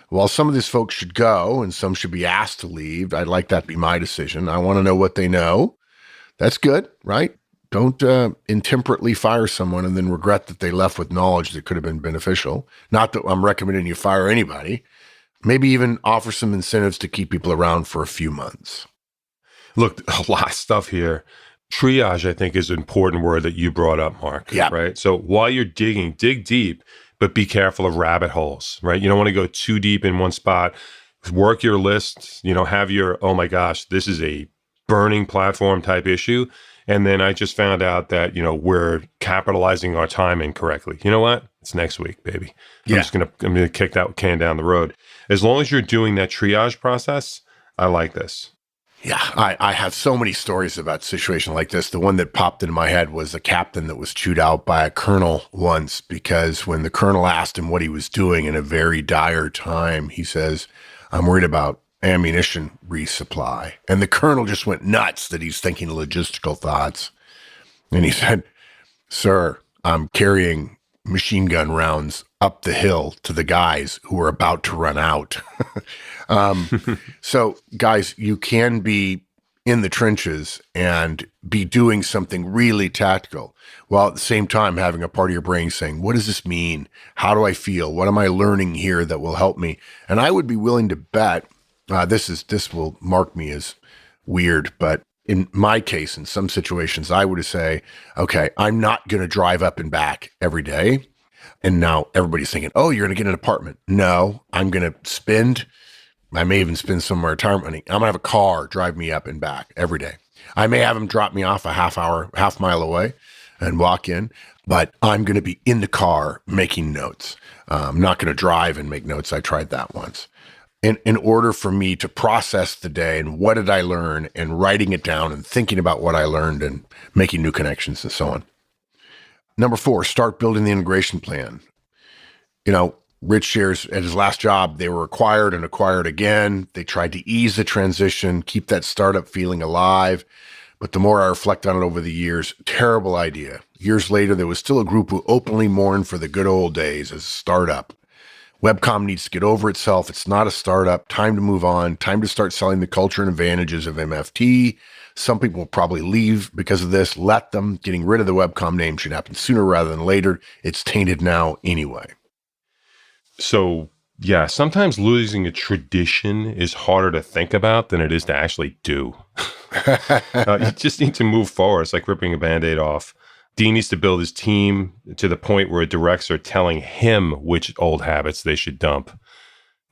While some of these folks should go and some should be asked to leave, I'd like that to be my decision. I want to know what they know. That's good, right? Don't intemperately fire someone and then regret that they left with knowledge that could have been beneficial. Not that I'm recommending you fire anybody. Maybe even offer some incentives to keep people around for a few months. Look, a lot of stuff here. Triage, I think, is an important word that you brought up, Mark. Yeah. Right. So while you're digging, dig deep, but be careful of rabbit holes, right? You don't want to go too deep in one spot. Work your list, have your, oh my gosh, this is a burning platform type issue. And then I just found out that, we're capitalizing our time incorrectly. You know what? It's next week, baby. Yeah. I'm going to kick that can down the road. As long as you're doing that triage process, I like this. Yeah, I have so many stories about situations like this. The one that popped into my head was a captain that was chewed out by a colonel once because when the colonel asked him what he was doing in a very dire time, he says, I'm worried about ammunition resupply. And the colonel just went nuts that he's thinking logistical thoughts. And he said, Sir, I'm carrying machine gun rounds up the hill to the guys who are about to run out. So, guys, you can be in the trenches and be doing something really tactical while at the same time having a part of your brain saying, what does this mean? How do I feel? What am I learning here that will help me? And I would be willing to bet, this will mark me as weird, but in my case, in some situations, I would say, okay, I'm not going to drive up and back every day. And now everybody's thinking, oh, you're going to get an apartment. No, I'm going to I may even spend some of my retirement money. I'm going to have a car drive me up and back every day. I may have them drop me off a half mile away and walk in, but I'm going to be in the car making notes. I'm not going to drive and make notes. I tried that once. In order for me to process the day and what did I learn and writing it down and thinking about what I learned and making new connections and so on. Number 4, start building the integration plan. Rich shares at his last job, they were acquired and acquired again. They tried to ease the transition, keep that startup feeling alive. But the more I reflect on it over the years, terrible idea. Years later, there was still a group who openly mourned for the good old days as a startup. Webcom needs to get over itself. It's not a startup. Time to move on. Time to start selling the culture and advantages of MFT. Some people will probably leave because of this. Let them. Getting rid of the Webcom name should happen sooner rather than later. It's tainted now anyway. So, yeah, sometimes losing a tradition is harder to think about than it is to actually do. You just need to move forward. It's like ripping a Band-Aid off. Dean needs to build his team to the point where directs are telling him which old habits they should dump.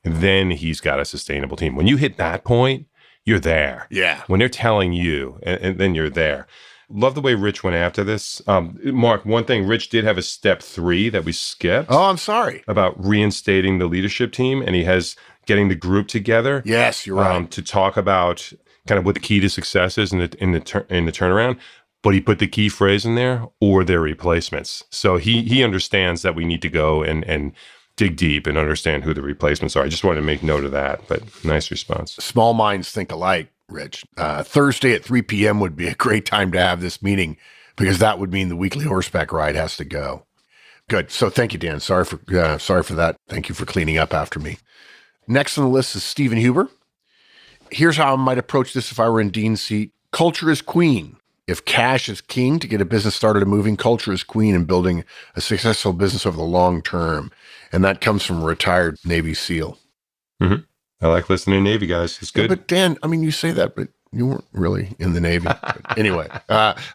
And then he's got a sustainable team. When you hit that point, you're there. Yeah. When they're telling you, and then you're there. Love the way Rich went after this. Mark, one thing, Rich did have a step 3 that we skipped. Oh, I'm sorry. About reinstating the leadership team. And he has getting the group together. Yes, you're right. To talk about kind of what the key to success is in the turnaround. But he put the key phrase in there, or their replacements. So he understands that we need to go and dig deep and understand who the replacements are. I just wanted to make note of that, but nice response. Small minds think alike, Rich. Thursday at 3 p.m. would be a great time to have this meeting because that would mean the weekly horseback ride has to go. Good. So thank you, Dan. Sorry for that. Thank you for cleaning up after me. Next on the list is Stephen Huber. Here's how I might approach this if I were in Dean's seat. Culture is queen. If cash is king to get a business started and moving, culture is queen in building a successful business over the long term. And that comes from a retired Navy SEAL. Mm-hmm. I like listening to Navy guys. It's good. Yeah, but Dan, you say that, but you weren't really in the Navy. Anyway,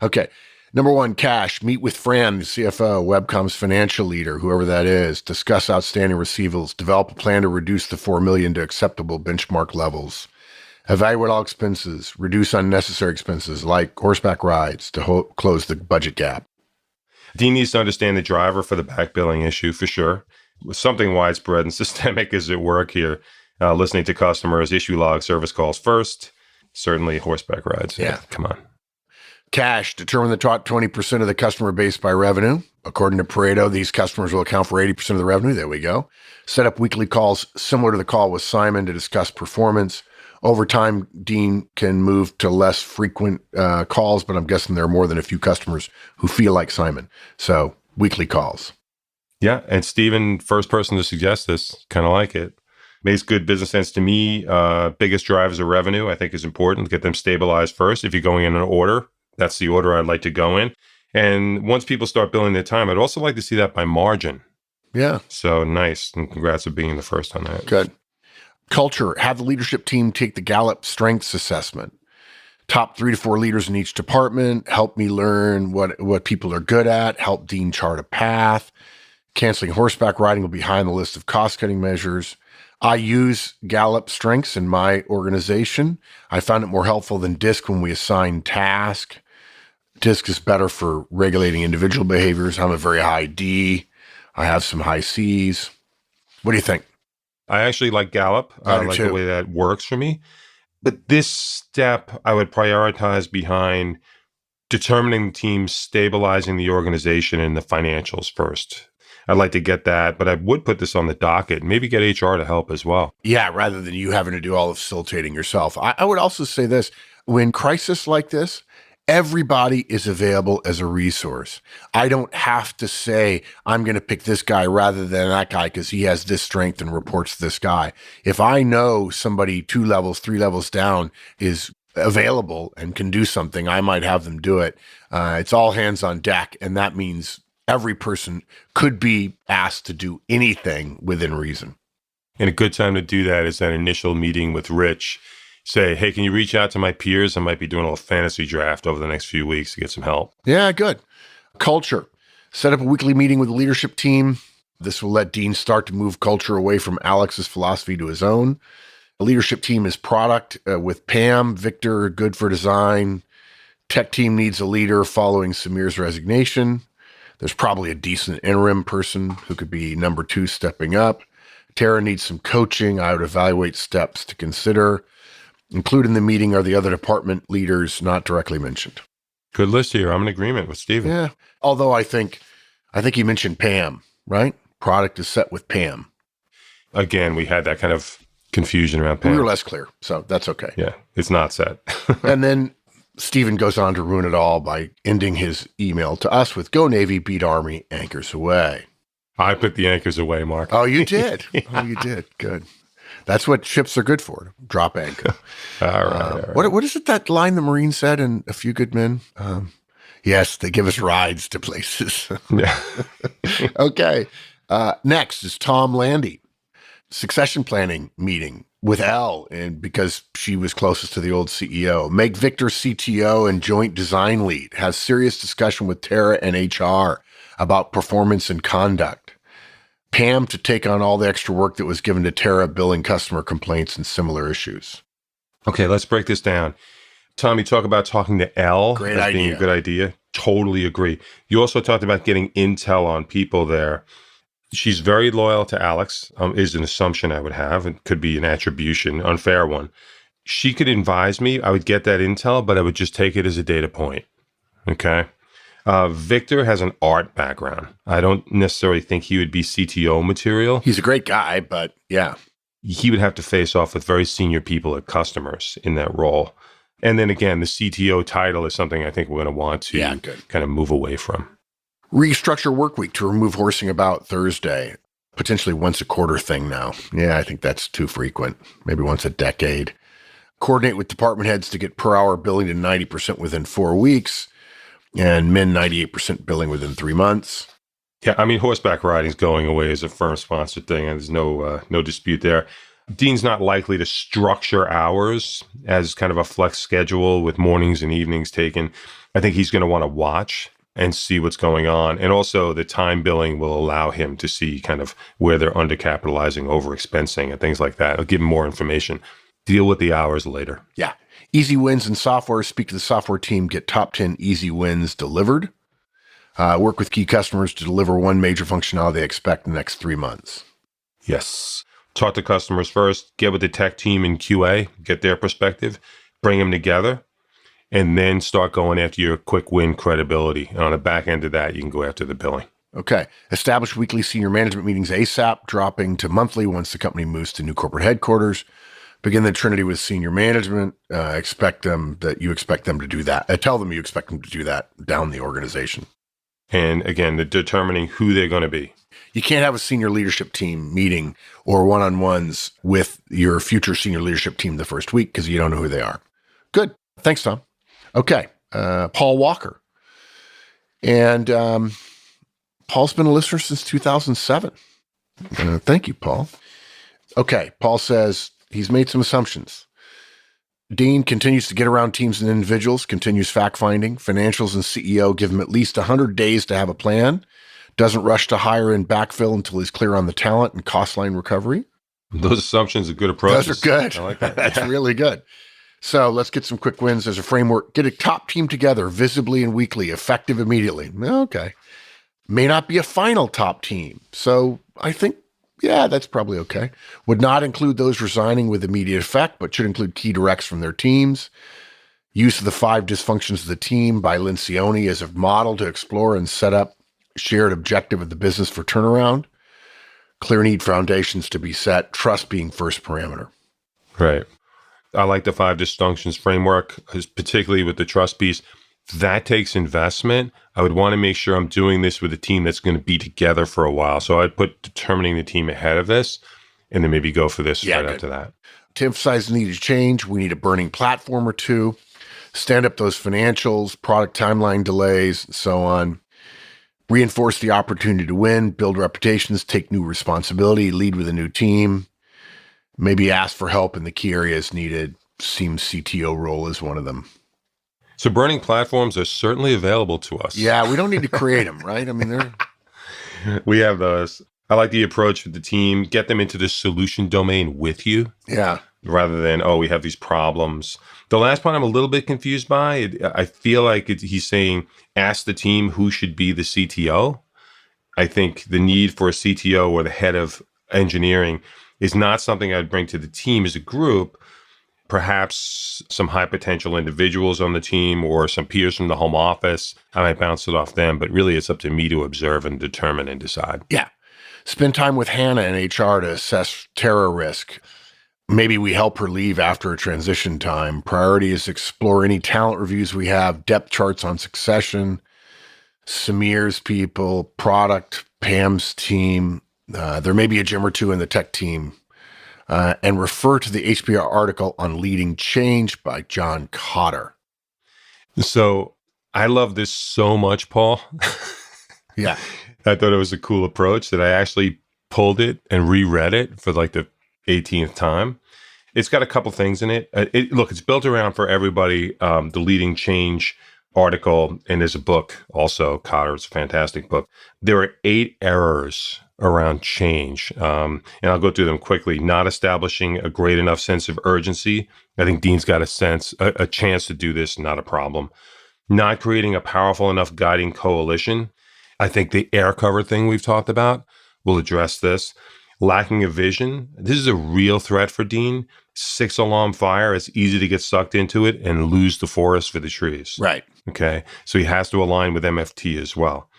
okay. Number 1, cash. Meet with Fran, the CFO, Webcom's financial leader, whoever that is. Discuss outstanding receivables. Develop a plan to reduce the $4 million to acceptable benchmark levels. Evaluate all expenses, reduce unnecessary expenses like horseback rides to close the budget gap. Dean needs to understand the driver for the back billing issue for sure. Something widespread and systemic is at work here. Listening to customers, issue log, service calls first. Certainly horseback rides. Yeah. Come on. Cash, determine the top 20% of the customer base by revenue. According to Pareto, these customers will account for 80% of the revenue. There we go. Set up weekly calls similar to the call with Simon to discuss performance. Over time, Dean can move to less frequent calls, but I'm guessing there are more than a few customers who feel like Simon. So weekly calls. Yeah. And Stephen, first person to suggest this, kind of like it. Makes good business sense to me. Biggest drivers of revenue, I think, is important. Get them stabilized first. If you're going in an order, that's the order I'd like to go in. And once people start billing their time, I'd also like to see that by margin. Yeah. So nice. And congrats on being the first on that. Good. Culture, have the leadership team take the Gallup Strengths Assessment. Top 3 to 4 leaders in each department. Help me learn what people are good at. Help Dean chart a path. Canceling horseback riding will be high on the list of cost-cutting measures. I use Gallup Strengths in my organization. I found it more helpful than DISC when we assign tasks. DISC is better for regulating individual behaviors. I'm a very high D. I have some high Cs. What do you think? I actually like Gallup. I like too. the way that works for me. But this step I would prioritize behind determining the team, stabilizing the organization and the financials first. I'd like to get that, but I would put this on the docket, maybe get HR to help as well. Yeah, rather than you having to do all the facilitating yourself. I would also say this, when crisis like this, everybody is available as a resource. I don't have to say, I'm going to pick this guy rather than that guy because he has this strength and reports to this guy. If I know somebody 2 levels, 3 levels down is available and can do something, I might have them do it. It's all hands on deck. And that means every person could be asked to do anything within reason. And a good time to do that is that initial meeting with Rich. Say, hey, can you reach out to my peers? I might be doing a little fantasy draft over the next few weeks to get some help. Yeah, good. Culture. Set up a weekly meeting with the leadership team. This will let Dean start to move culture away from Alex's philosophy to his own. The leadership team is product with Pam, Victor, good for design. Tech team needs a leader following Samir's resignation. There's probably a decent interim person who could be number 2 stepping up. Tara needs some coaching. I would evaluate steps to consider. Included in the meeting are the other department leaders not directly mentioned. Good list here. I'm in agreement with Steven. Yeah. Although I think you mentioned Pam, right? Product is set with Pam. Again, we had that kind of confusion around Pam. We were less clear, so that's okay. Yeah, it's not set. And then Steven goes on to ruin it all by ending his email to us with "Go Navy, beat Army, anchors away." I put the anchors away, Mark. Oh, you did. Oh, you did. Good. That's what ships are good for. Drop anchor. All right. What is it that line the Marine said in A Few Good Men? Yes, they give us rides to places. Yeah. Okay. Next is Tom Landy. Succession planning meeting with Elle, and because she was closest to the old CEO. Make Victor CTO and joint design lead. Has serious discussion with Tara and HR about performance and conduct. Pam to take on all the extra work that was given to Tara, billing customer complaints and similar issues. Okay, let's break this down. Tom, you talk about talking to Elle Great as idea. being a good idea. Totally agree. You also talked about getting intel on people there. She's very loyal to Alex, is an assumption I would have. It could be an attribution, unfair one. She could advise me. I would get that intel, but I would just take it as a data point. Okay. Victor has an art background. I don't necessarily think he would be CTO material. He's a great guy, but yeah. He would have to face off with very senior people at customers in that role. And then again, the CTO title is something I think we're going to want to kind of move away from. Restructure work week to remove horsing about Thursday. Potentially once a quarter thing now. Yeah, I think that's too frequent. Maybe once a decade. Coordinate with department heads to get per hour billing to 90% within 4 weeks. And min 98% billing within 3 months. Yeah, I mean, horseback riding is going away as a firm-sponsored thing, and there's no dispute there. Dean's not likely to structure hours as kind of a flex schedule with mornings and evenings taken. I think he's going to want to watch and see what's going on. And also the time billing will allow him to see kind of where they're undercapitalizing, overexpensing, and things like that. It'll give him more information. Deal with the hours later. Yeah. Easy wins in software. Speak to the software team. Get top 10 easy wins delivered. Work with key customers to deliver one major functionality they expect in the next 3 months. Yes. Talk to customers first. Get with the tech team in QA. Get their perspective. Bring them together. And then start going after your quick win credibility. And on the back end of that, you can go after the billing. Okay. Establish weekly senior management meetings ASAP, dropping to monthly once the company moves to new corporate headquarters. Begin the trinity with senior management. You expect them to do that. Tell them you expect them to do that down the organization. And again, determining who they're going to be. You can't have a senior leadership team meeting or one-on-ones with your future senior leadership team the first week because you don't know who they are. Good. Thanks, Tom. Okay. Paul Walker. And Paul's been a listener since 2007. Thank you, Paul. Okay. Paul says he's made some assumptions. Dean continues to get around teams and individuals, continues fact-finding. Financials and CEO give him at least 100 days to have a plan. Doesn't rush to hire and backfill until he's clear on the talent and cost line recovery. Those assumptions are good approaches. Those are good. I like that. That's really good. So let's get some quick wins as a framework. Get a top team together visibly and weekly, effective immediately. Okay. May not be a final top team. So I think Yeah, that's probably okay. Would not include those resigning with immediate effect, but should include key directs from their teams. Use of the 5 dysfunctions of the team by Lencioni as a model to explore and set up shared objective of the business for turnaround. Clear need foundations to be set, trust being first parameter. Right. I like the 5 dysfunctions framework, particularly with the trust piece. That takes investment. I would want to make sure I'm doing this with a team that's going to be together for a while. So I'd put determining the team ahead of this and then maybe go for this right after that. To emphasize the need to change, we need a burning platform or two, stand up those financials, product timeline delays, and so on. Reinforce the opportunity to win, build reputations, take new responsibility, lead with a new team. Maybe ask for help in the key areas needed. Seems CTO role is one of them. So burning platforms are certainly available to us. Yeah, we don't need to create them, right? I mean, we have those. I like the approach with the team. Get them into the solution domain with you. Yeah. Rather than, we have these problems. The last part I'm a little bit confused by. I feel like he's saying, ask the team who should be the CTO. I think the need for a CTO or the head of engineering is not something I'd bring to the team as a group. Perhaps some high potential individuals on the team or some peers from the home office. I might bounce it off them, but really it's up to me to observe and determine and decide. Yeah. Spend time with Hannah in HR to assess terror risk. Maybe we help her leave after a transition time. Priority is explore any talent reviews we have, depth charts on succession, Samir's people, product, Pam's team. There may be a gym or two in the tech team. And refer to the HBR article on leading change by John Cotter. So I love this so much, Paul. Yeah. I thought it was a cool approach that I actually pulled it and reread it for like the 18th time. It's got a couple things in it. Look, it's built around for everybody, the leading change article, and there's a book also, Cotter. It's a fantastic book. There are 8 errors around change. And I'll go through them quickly. Not establishing a great enough sense of urgency. I think Dean's got a chance to do this, not a problem. Not creating a powerful enough guiding coalition. I think the air cover thing we've talked about will address this. Lacking a vision. This is a real threat for Dean. 6 alarm fire. It's easy to get sucked into it and lose the forest for the trees. Right. Okay. So he has to align with MFT as well.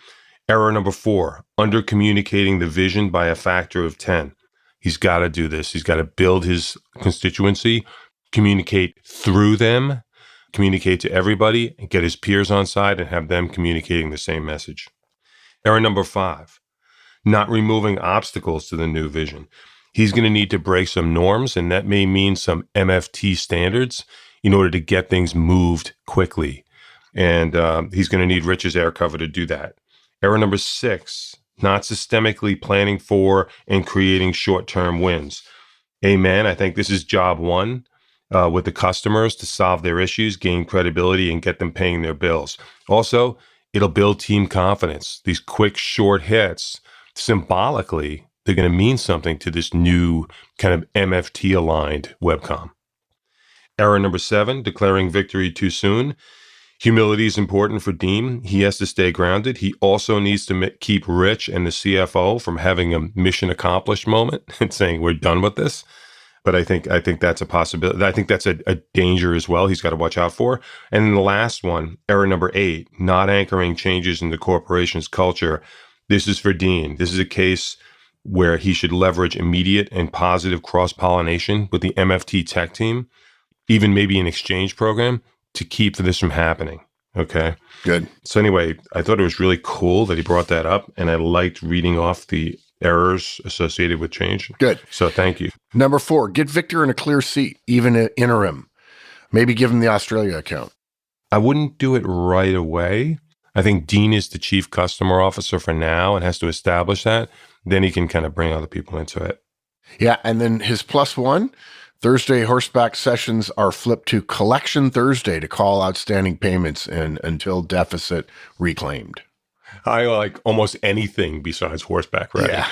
Error number 4, under communicating the vision by a factor of 10. He's got to do this. He's got to build his constituency, communicate through them, communicate to everybody, and get his peers on side and have them communicating the same message. Error number 5, not removing obstacles to the new vision. He's going to need to break some norms, and that may mean some MFT standards in order to get things moved quickly. And he's going to need Rich's air cover to do that. Error number 6, not systemically planning for and creating short-term wins. Amen. I think this is job 1 with the customers to solve their issues, gain credibility, and get them paying their bills. Also, it'll build team confidence. These quick, short hits, symbolically, they're going to mean something to this new kind of MFT-aligned webcom. Error number 7, declaring victory too soon. Humility is important for Dean. He has to stay grounded. He also needs to keep Rich and the CFO from having a mission accomplished moment and saying, we're done with this. But I think that's a possibility. I think that's a danger as well he's got to watch out for. And then the last one, error number 8, not anchoring changes in the corporation's culture. This is for Dean. This is a case where he should leverage immediate and positive cross-pollination with the MFT tech team, even maybe an exchange program, to keep this from happening. Okay. Good. So anyway, I thought it was really cool that he brought that up, and I liked reading off the errors associated with change. Good. So thank you. Number 4, get Victor in a clear seat, even an interim. Maybe give him the Australia account. I wouldn't do it right away. I think Dean is the chief customer officer for now and has to establish that. Then he can kind of bring other people into it. Yeah. And then his +1, Thursday horseback sessions are flipped to Collection Thursday to call outstanding payments and until deficit reclaimed. I like almost anything besides horseback riding.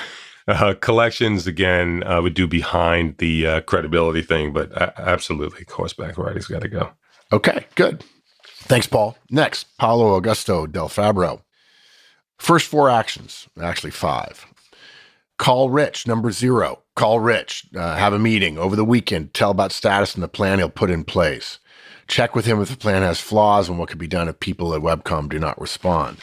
Yeah. Collections, again, would do behind the credibility thing, but absolutely, horseback riding's got to go. Okay, good. Thanks, Paul. Next, Paolo Augusto Del Fabro. First 4 actions, actually 5. Call Rich, number 0. Call Rich. Have a meeting over the weekend. Tell about status and the plan he'll put in place. Check with him if the plan has flaws and what could be done if people at Webcom do not respond.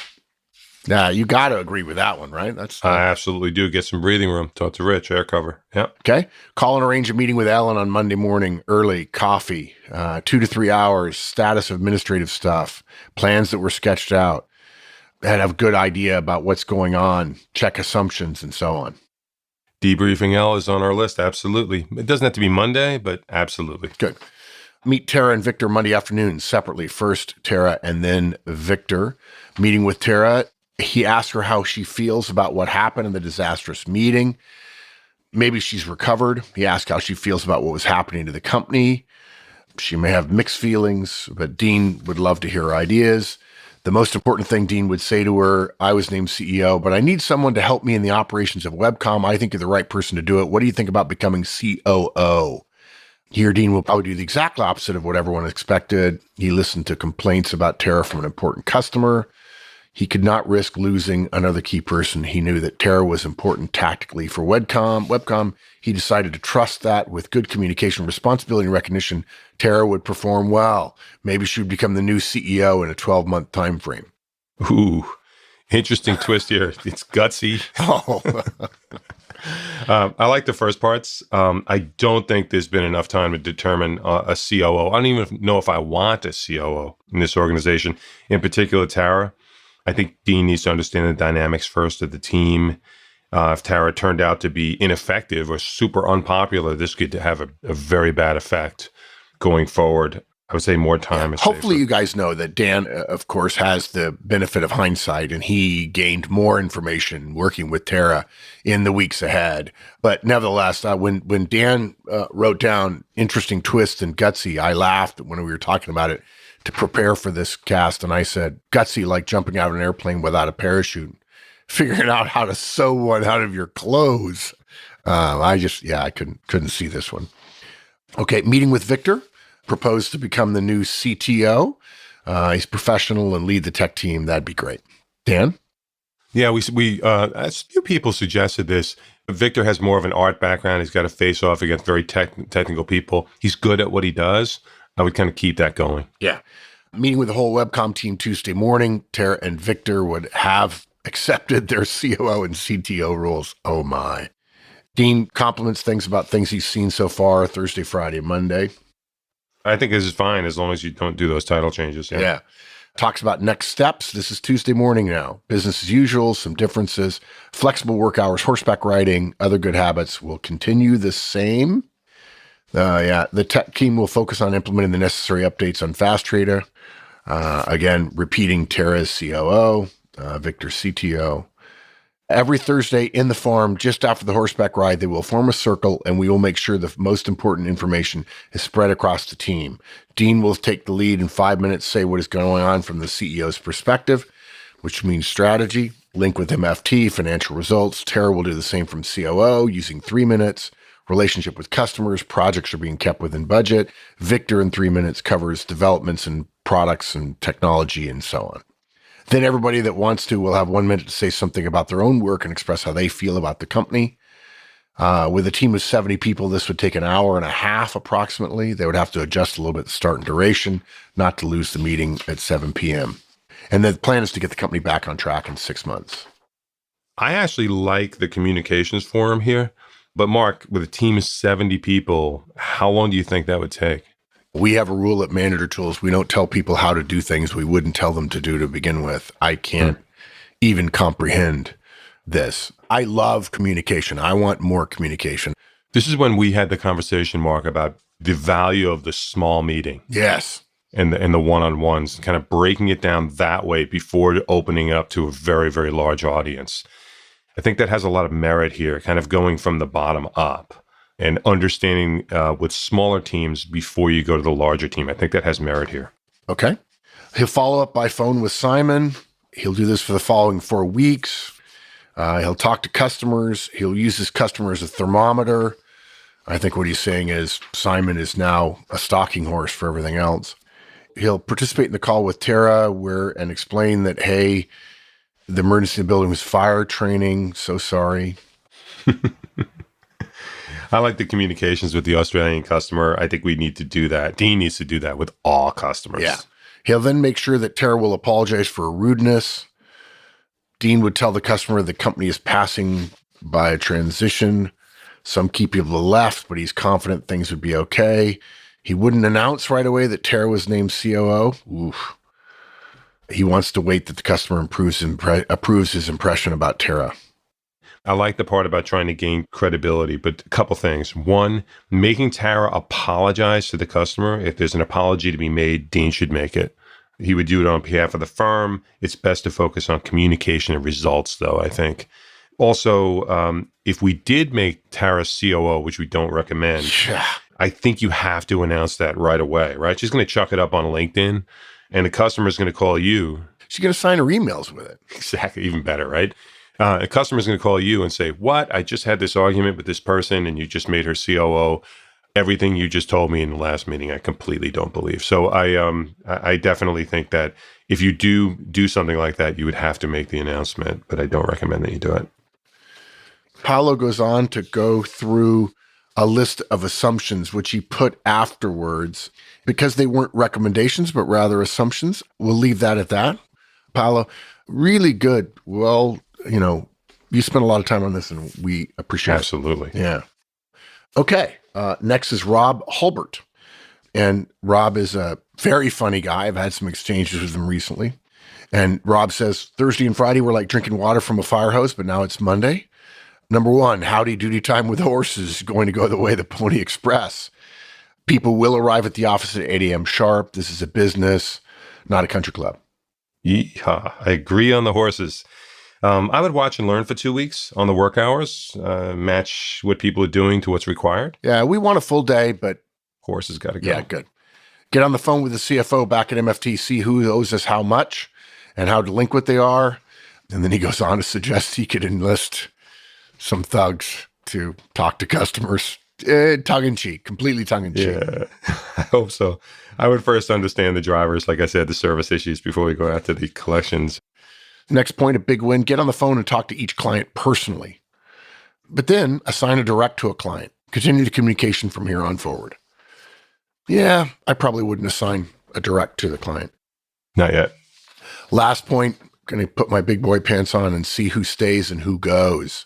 Now, you got to agree with that one, right? I absolutely do. Get some breathing room. Talk to Rich, air cover. Yeah. Okay. Call and arrange a meeting with Ellen on Monday morning, early, coffee, 2 to 3 hours, status of administrative stuff, plans that were sketched out, and have a good idea about what's going on, check assumptions, and so on. Debriefing L is on our list. Absolutely. It doesn't have to be Monday, but absolutely. Good. Meet Tara and Victor Monday afternoon separately. First Tara and then Victor. Meeting with Tara, he asked her how she feels about what happened in the disastrous meeting. Maybe she's recovered. He asked how she feels about what was happening to the company. She may have mixed feelings, but Dean would love to hear her ideas. The most important thing Dean would say to her, I was named CEO, but I need someone to help me in the operations of Webcom. I think you're the right person to do it. What do you think about becoming COO? Here, Dean will probably do the exact opposite of what everyone expected. He listened to complaints about Tara from an important customer. He could not risk losing another key person. He knew that Tara was important tactically for Webcom. He decided to trust that with good communication, responsibility, and recognition, Tara would perform well. Maybe she would become the new CEO in a 12-month time frame. Ooh, interesting twist here. It's gutsy. Oh, I like the first parts. I don't think there's been enough time to determine a COO. I don't even know if I want a COO in this organization. In particular, Tara. I think Dean needs to understand the dynamics first of the team. If Tara turned out to be ineffective or super unpopular, this could have a very bad effect going forward. I would say more time is hopefully safer. you guys know that Dan, of course, has the benefit of hindsight, and he gained more information working with Tara in the weeks ahead. But nevertheless, when Dan wrote down interesting twist and gutsy, I laughed when we were talking about it to prepare for this cast, and I said, gutsy like jumping out of an airplane without a parachute, figuring out how to sew one out of your clothes. I couldn't see this one. Okay, meeting with Victor. Proposed to become the new CTO. He's professional and lead the tech team. That'd be great. Dan? Yeah, we a few people suggested this. Victor has more of an art background. He's got to face off against very technical people. He's good at what he does. I would kind of keep that going. Yeah. Meeting with the whole Webcom team Tuesday morning. Tara and Victor would have accepted their COO and CTO roles. Oh my. Dean compliments things about things he's seen so far Thursday, Friday, Monday. I think this is fine as long as you don't do those title changes. Yeah. Talks about next steps. This is Tuesday morning now. Business as usual, some differences. Flexible work hours, horseback riding, other good habits will continue the same. The tech team will focus on implementing the necessary updates on Fast Trader. Again, repeating Tara's COO, Victor's CTO. Every Thursday in the farm, just after the horseback ride, they will form a circle and we will make sure the most important information is spread across the team. Dean will take the lead in 5 minutes, say what is going on from the CEO's perspective, which means strategy, link with MFT, financial results. Tara will do the same from COO using 3 minutes. Relationship with customers, projects are being kept within budget. Victor in 3 minutes covers developments and products and technology and so on. Then everybody that wants to will have 1 minute to say something about their own work and express how they feel about the company. With a team of 70 people, this would take an hour and a half approximately. They would have to adjust a little bit the start and duration, not to lose the meeting at 7 p.m. And the plan is to get the company back on track in 6 months. I actually like the communications forum here. But Mark, with a team of 70 people, how long do you think that would take? We have a rule at Manager Tools. We don't tell people how to do things we wouldn't tell them to do to begin with. I can't even comprehend this. I love communication. I want more communication. This is when we had the conversation, Mark, about the value of the small meeting. Yes. And the one-on-ones, kind of breaking it down that way before opening up to a very, very large audience. I think that has a lot of merit here, kind of going from the bottom up and understanding with smaller teams before you go to the larger team. I think that has merit here. Okay. He'll follow up by phone with Simon. He'll do this for the following 4 weeks. He'll talk to customers. He'll use his customer as a thermometer. I think what he's saying is Simon is now a stalking horse for everything else. He'll participate in the call with Tara and explain that, hey, the emergency in the building was fire training. So sorry. I like the communications with the Australian customer. I think we need to do that. Dean needs to do that with all customers. Yeah. He'll then make sure that Tara will apologize for rudeness. Dean would tell the customer the company is passing by a transition. Some key people left, but he's confident things would be okay. He wouldn't announce right away that Tara was named COO. Oof. He wants to wait that the customer approves his impression about Tara. I like the part about trying to gain credibility, but a couple things. One, making Tara apologize to the customer. If there's an apology to be made, Dean should make it. He would do it on behalf of the firm. It's best to focus on communication and results, though, I think. Also, if we did make Tara COO, which we don't recommend, I think you have to announce that right away, right? She's going to chuck it up on LinkedIn, and the customer is going to call you. She's going to sign her emails with it. Exactly. Even better, right? A customer is going to call you and say, what? I just had this argument with this person and you just made her COO. Everything you just told me in the last meeting, I completely don't believe. So I definitely think that if you do something like that, you would have to make the announcement, but I don't recommend that you do it. Paolo goes on to go through a list of assumptions, which he put afterwards because they weren't recommendations, but rather assumptions. We'll leave that at that. Paolo, really good. Well, you spent a lot of time on this and we appreciate it. Absolutely. Yeah. Okay. Next is Rob Hulbert. And Rob is a very funny guy. I've had some exchanges with him recently. And Rob says, Thursday and Friday were like drinking water from a fire hose, but now it's Monday. Number one, howdy doody time with horses is going to go the way of the Pony Express. People will arrive at the office at 8 a.m. sharp. This is a business, not a country club. Yeehaw. I agree on the horses. I would watch and learn for 2 weeks on the work hours, match what people are doing to what's required. Yeah, we want a full day, but horses got to go. Yeah, good. Get on the phone with the CFO back at MFT, see who owes us how much and how delinquent they are. And then he goes on to suggest he could enlist some thugs to talk to customers. Tongue-in-cheek, completely tongue-in-cheek. Yeah, I hope so. I would first understand the drivers, like I said, the service issues before we go after the collections. Next point, a big win. Get on the phone and talk to each client personally. But then assign a direct to a client. Continue the communication from here on forward. Yeah, I probably wouldn't assign a direct to the client. Not yet. Last point, going to put my big boy pants on and see who stays and who goes.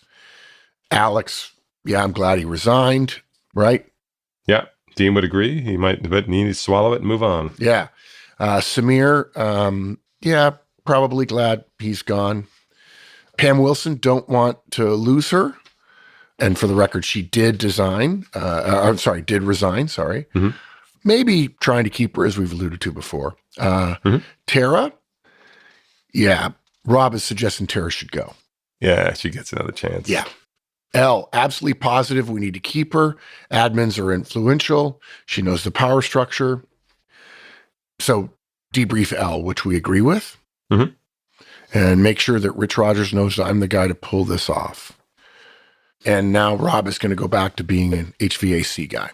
Alex, yeah, I'm glad he resigned, right? Yeah, Dean would agree. He might, but he needs to swallow it and move on. Yeah. Samir, yeah, probably glad he's gone. Pam Wilson, don't want to lose her. And for the record, she did resign. Mm-hmm. Maybe trying to keep her, as we've alluded to before. Tara, yeah, Rob is suggesting Tara should go. Yeah, she gets another chance. Yeah. L, absolutely positive we need to keep her. Admins are influential. She knows the power structure. So debrief L, which we agree with. Mm-hmm. And make sure that Rich Rogers knows I'm the guy to pull this off. And now Rob is going to go back to being an HVAC guy.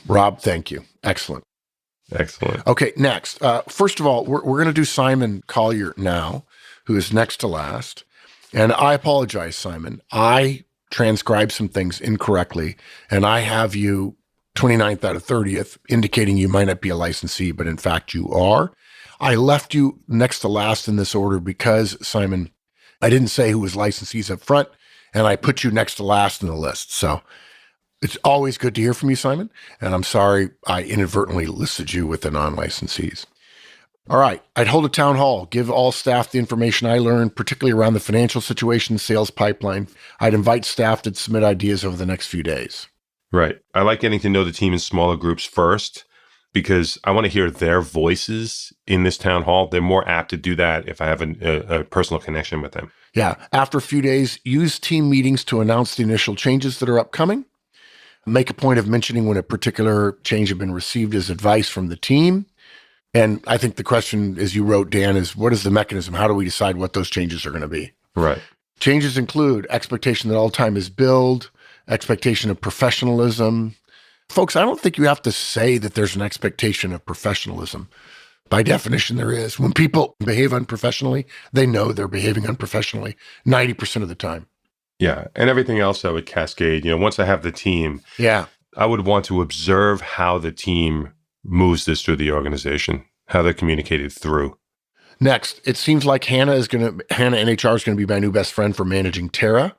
Rob, thank you. Excellent. Excellent. Okay, next. First of all, we're going to do Simon Collier now, who is next to last. And I apologize, Simon. I transcribed some things incorrectly, and I have you 29th out of 30th, indicating you might not be a licensee, but in fact you are. I left you next to last in this order because, Simon, I didn't say who was licensees up front, and I put you next to last in the list. So it's always good to hear from you, Simon, and I'm sorry I inadvertently listed you with the non-licensees. All right, I'd hold a town hall, give all staff the information I learned, particularly around the financial situation, sales pipeline. I'd invite staff to submit ideas over the next few days. Right. I like getting to know the team in smaller groups first because I want to hear their voices in this town hall. They're more apt to do that if I have a personal connection with them. Yeah. After a few days, use team meetings to announce the initial changes that are upcoming. Make a point of mentioning when a particular change has been received as advice from the team. And I think the question, as you wrote, Dan, is what is the mechanism? How do we decide what those changes are going to be? Right. Changes include expectation that all time is billed, expectation of professionalism. Folks, I don't think you have to say that there's an expectation of professionalism. By definition, there is. When people behave unprofessionally, they know they're behaving unprofessionally 90% of the time. Yeah. And everything else I would cascade. Once I have the team, Yeah. I would want to observe how the team moves this through the organization, how they're communicated through. Next, it seems like Hannah NHR is going to be my new best friend for managing Tara.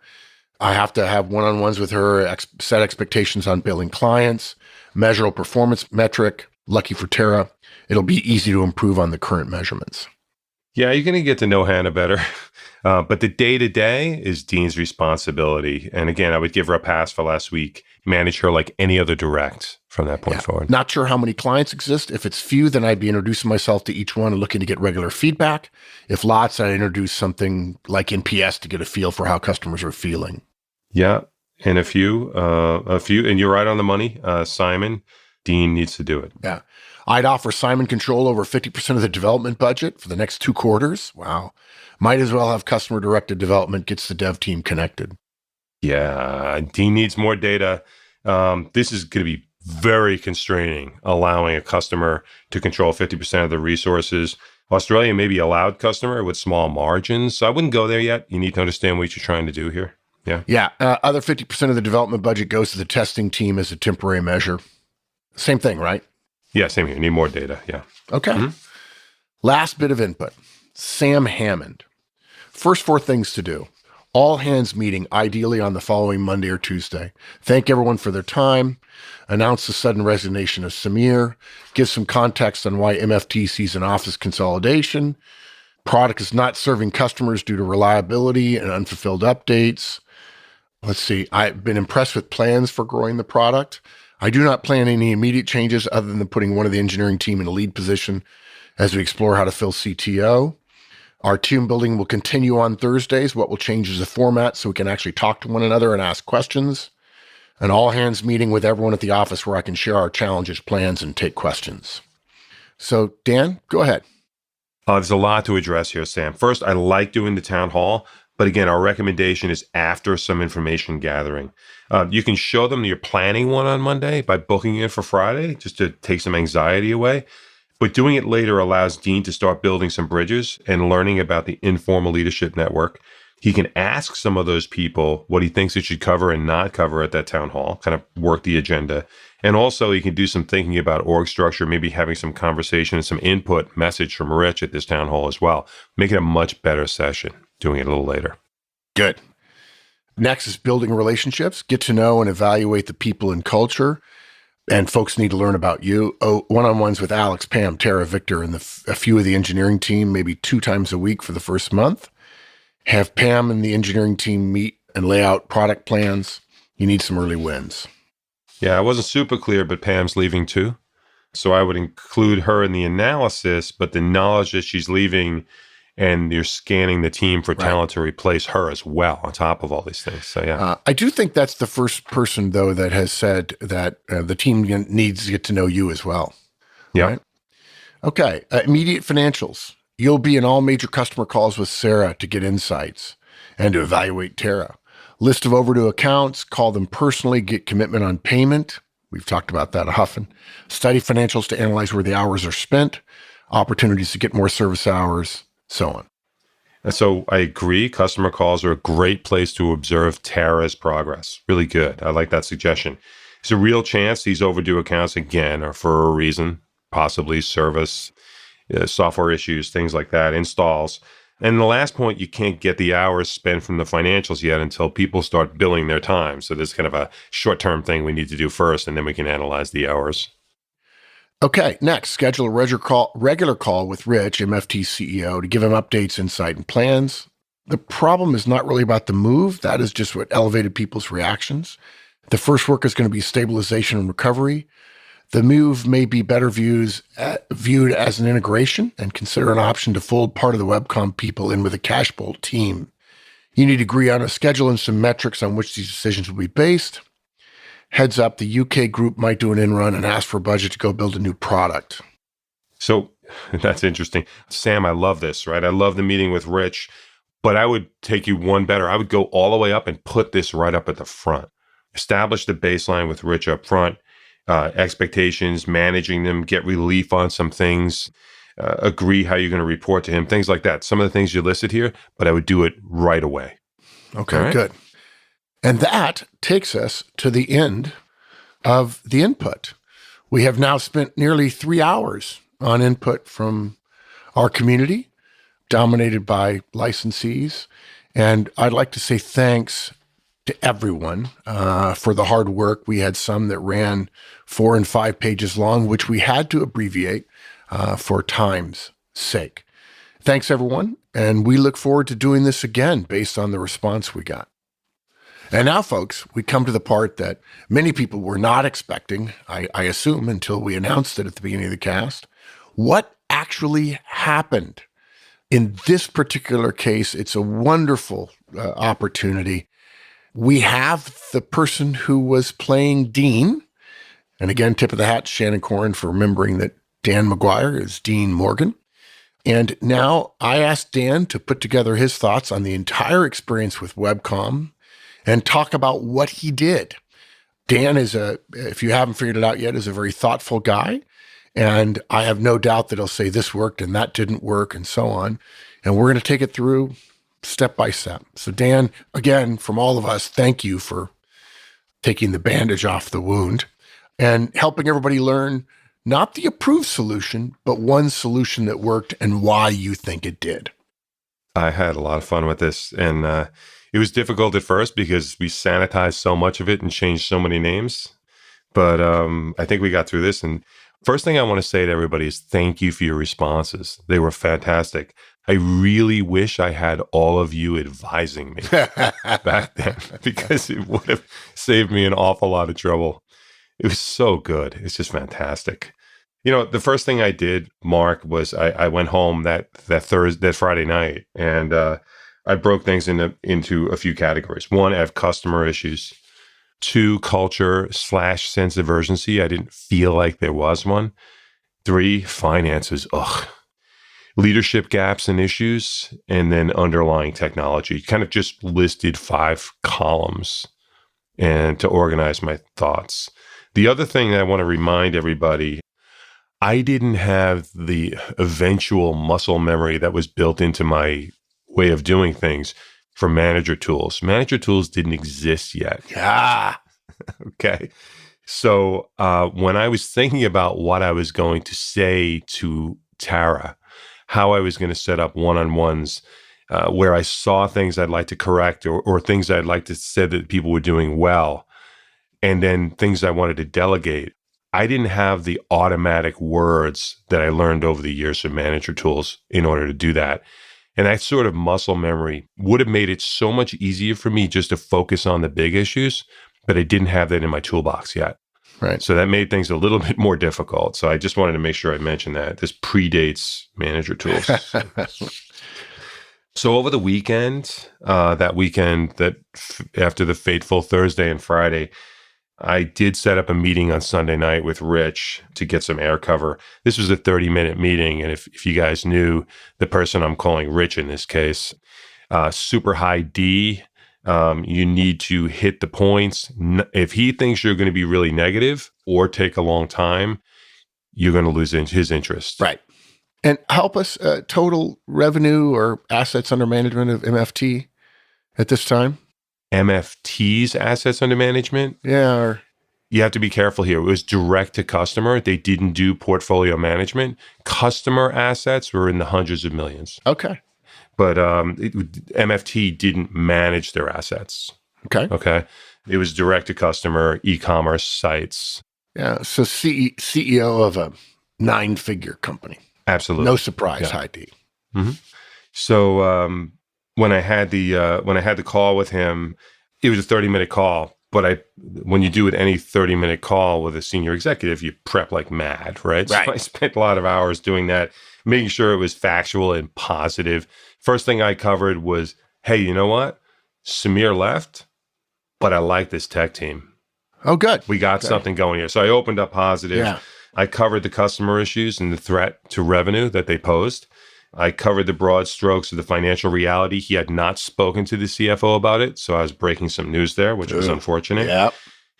I have to have one-on-ones with her, set expectations on billing clients, measure a performance metric. Lucky for Tara, it'll be easy to improve on the current measurements. Yeah, you're going to get to know Hannah better. But the day-to-day is Dean's responsibility. And again, I would give her a pass for last week, manage her like any other direct from that point forward. Not sure how many clients exist. If it's few, then I'd be introducing myself to each one and looking to get regular feedback. If lots, I'd introduce something like NPS to get a feel for how customers are feeling. Yeah, and a few, and you're right on the money. Simon, Dean needs to do it. Yeah. I'd offer Simon control over 50% of the development budget for the next 2 quarters. Wow. Might as well have customer-directed development gets the dev team connected. Yeah, Dean needs more data. This is going to be very constraining, allowing a customer to control 50% of the resources. Australia may be allowed customer with small margins, so I wouldn't go there yet. You need to understand what you're trying to do here. Yeah. Other 50% of the development budget goes to the testing team as a temporary measure. Same thing, right? Yeah, same here. Need more data. Yeah. Okay. Mm-hmm. Last bit of input. Sam Hammond. First 4 things to do. All hands meeting, ideally on the following Monday or Tuesday. Thank everyone for their time. Announce the sudden resignation of Samir. Give some context on why MFT sees an office consolidation. Product is not serving customers due to reliability and unfulfilled updates. Let's see. I've been impressed with plans for growing the product. I do not plan any immediate changes other than putting one of the engineering team in a lead position as we explore how to fill CTO. Our team building will continue on Thursdays. What will change is the format so we can actually talk to one another and ask questions. An all-hands meeting with everyone at the office where I can share our challenges, plans, and take questions. So, Dan, go ahead. There's a lot to address here, Sam. First, I like doing the town hall. But again, our recommendation is after some information gathering. You can show them that you're planning one on Monday by booking it for Friday, just to take some anxiety away. But doing it later allows Dean to start building some bridges and learning about the informal leadership network. He can ask some of those people what he thinks it should cover and not cover at that town hall, kind of work the agenda. And also he can do some thinking about org structure, maybe having some conversation and some input message from Rich at this town hall as well. Make it a much better session, doing it a little later. Good. Next is building relationships. Get to know and evaluate the people and culture. And folks need to learn about you. One-on-ones with Alex, Pam, Tara, Victor, and a few of the engineering team, maybe 2 times a week for the first month. Have Pam and the engineering team meet and lay out product plans. You need some early wins. Yeah, I wasn't super clear, but Pam's leaving too. So I would include her in the analysis, but the knowledge that she's leaving and you're scanning the team for talent to replace her as well on top of all these things. So, yeah. I do think that's the first person, though, that has said that the team needs to get to know you as well. Yeah. Right? Okay. Immediate financials. You'll be in all major customer calls with Sarah to get insights and to evaluate Tara. List of overdue accounts, call them personally, get commitment on payment. We've talked about that often. Study financials to analyze where the hours are spent, opportunities to get more service hours, so on. And so I agree. Customer calls are a great place to observe Tara's progress. Really good. I like that suggestion. It's a real chance these overdue accounts, again, are for a reason, possibly service, software issues, things like that, installs. And the last point, you can't get the hours spent from the financials yet until people start billing their time. So there's kind of a short-term thing we need to do first, and then we can analyze the hours. Okay, next, schedule a regular call with Rich, MFT CEO, to give him updates, insight, and plans. The problem is not really about the move. That is just what elevated people's reactions. The first work is going to be stabilization and recovery. The move may be better viewed as an integration and consider an option to fold part of the Webcom people in with a Cashbolt team. You need to agree on a schedule and some metrics on which these decisions will be based. Heads up, the UK group might do an in-run and ask for a budget to go build a new product. So that's interesting. Sam, I love this, right? I love the meeting with Rich, but I would take you one better. I would go all the way up and put this right up at the front. Establish the baseline with Rich up front, expectations, managing them, get relief on some things, agree how you're going to report to him, things like that. Some of the things you listed here, but I would do it right away. Okay, good. And that takes us to the end of the input. We have now spent nearly 3 hours on input from our community, dominated by licensees. And I'd like to say thanks to everyone for the hard work. We had some that ran 4 and 5 pages long, which we had to abbreviate for time's sake. Thanks, everyone. And we look forward to doing this again based on the response we got. And now, folks, we come to the part that many people were not expecting, I assume, until we announced it at the beginning of the cast. What actually happened? In this particular case, it's a wonderful opportunity. We have the person who was playing Dean. And again, tip of the hat, Shannon Corrin, for remembering that Dan McGuire is Dean Morgan. And now I asked Dan to put together his thoughts on the entire experience with Webcom and talk about what he did. Dan is if you haven't figured it out yet, is a very thoughtful guy. And I have no doubt that he'll say this worked and that didn't work and so on. And we're going to take it through step by step. So Dan, again, from all of us, thank you for taking the bandage off the wound and helping everybody learn not the approved solution, but one solution that worked and why you think it did. I had a lot of fun with this. And it was difficult at first because we sanitized so much of it and changed so many names. But I think we got through this. And first thing I want to say to everybody is thank you for your responses. They were fantastic. I really wish I had all of you advising me back then because it would have saved me an awful lot of trouble. It was so good. It's just fantastic. You know, the first thing I did, Mark, was I went home that Friday night, and I broke things into a few categories. One, I have customer issues. 2, culture/sense of urgency. I didn't feel like there was one. 3, finances. Leadership gaps and issues, and then underlying technology. Kind of just listed 5 columns and to organize my thoughts. The other thing that I want to remind everybody, I didn't have the eventual muscle memory that was built into my way of doing things for manager tools. Manager tools didn't exist yet. Yeah. Okay. So when I was thinking about what I was going to say to Tara, how I was going to set up one-on-ones where I saw things I'd like to correct or things I'd like to say that people were doing well, and then things I wanted to delegate, I didn't have the automatic words that I learned over the years from manager tools in order to do that. And that sort of muscle memory would have made it so much easier for me just to focus on the big issues, but I didn't have that in my toolbox yet. Right. So that made things a little bit more difficult. So I just wanted to make sure I mentioned that. This predates manager tools. So over the weekend, after the fateful Thursday and Friday, I did set up a meeting on Sunday night with Rich to get some air cover. This was a 30-minute meeting. And if you guys knew the person I'm calling Rich in this case, super high D, you need to hit the points. If he thinks you're going to be really negative or take a long time, you're going to lose his interest. Right. And help us, total revenue or assets under management of MFT at this time? MFT's assets under management? Yeah. You have to be careful here. It was direct to customer. They didn't do portfolio management. Customer assets were in the hundreds of millions. Okay. But MFT didn't manage their assets. Okay. It was direct to customer, e-commerce sites. Yeah. So CEO of a 9-figure company. Absolutely. No surprise, Yeah. high D. Mm-hmm. So when I had the call with him, it was a 30-minute call. But when you do any 30-minute call with a senior executive, you prep like mad, right? So I spent a lot of hours doing that, making sure it was factual and positive. First thing I covered was, hey, you know what? Samir left, but I like this tech team. Oh, good. We got something going here. So I opened up positive. Yeah. I covered the customer issues and the threat to revenue that they posed. I covered the broad strokes of the financial reality. He had not spoken to the CFO about it, so I was breaking some news there, which was unfortunate. Yeah.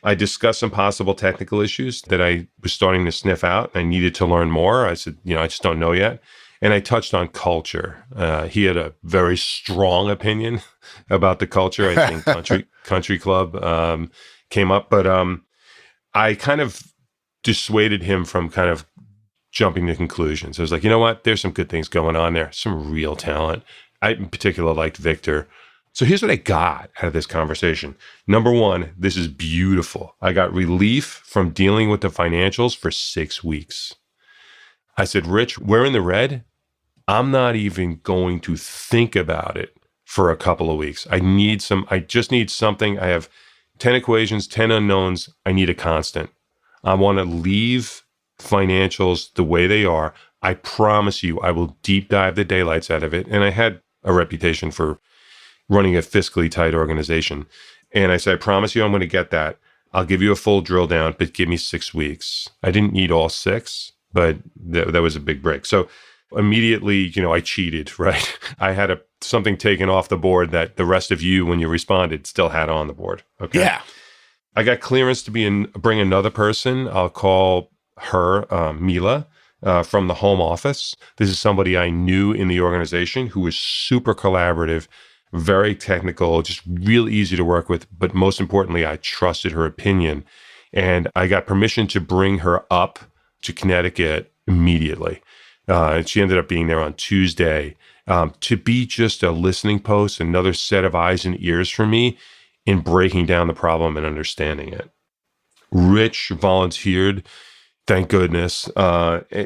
I discussed some possible technical issues that I was starting to sniff out. I needed to learn more. I said, I just don't know yet. And I touched on culture. He had a very strong opinion about the culture. I think country club came up, but I kind of dissuaded him from kind of jumping to conclusions. I was like, you know what? There's some good things going on there. Some real talent. I in particular liked Victor. So here's what I got out of this conversation. Number one, this is beautiful. I got relief from dealing with the financials for 6 weeks. I said, Rich, we're in the red. I'm not even going to think about it for a couple of weeks. I just need something. I have 10 equations, 10 unknowns. I need a constant. I want to leave financials the way they are. I promise you, I will deep dive the daylights out of it. And I had a reputation for running a fiscally tight organization. And I said, I promise you, I'm going to get that. I'll give you a full drill down, but give me 6 weeks. I didn't need all 6, but that was a big break. So immediately, I cheated, right? I had something taken off the board that the rest of you, when you responded, still had on the board. Okay. Yeah. I got clearance to bring another person. I'll call her Mila from the home office. This is somebody I knew in the organization who was super collaborative, very technical, just real easy to work with. But most importantly, I trusted her opinion. And I got permission to bring her up to Connecticut immediately. And she ended up being there on Tuesday to be just a listening post, another set of eyes and ears for me in breaking down the problem and understanding it. Rich volunteered. Thank goodness.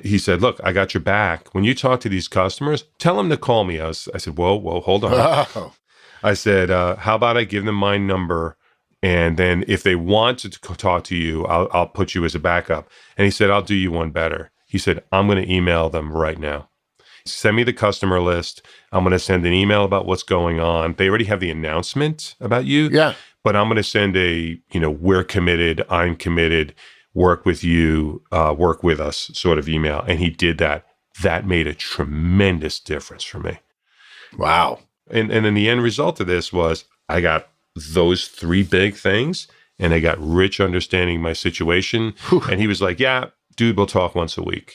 He said, look, I got your back. When you talk to these customers, tell them to call me. I said, whoa, hold on. Oh. I said, how about I give them my number? And then if they want to talk to you, I'll put you as a backup. And he said, I'll do you one better. He said, I'm going to email them right now. Send me the customer list. I'm going to send an email about what's going on. They already have the announcement about you. Yeah. But I'm going to send we're committed, I'm committed, work with you, work with us sort of email. And he did that. That made a tremendous difference for me. Wow. And then the end result of this was I got those 3 big things, and I got Rich understanding my situation. Whew. And he was like, yeah, dude, we'll talk once a week.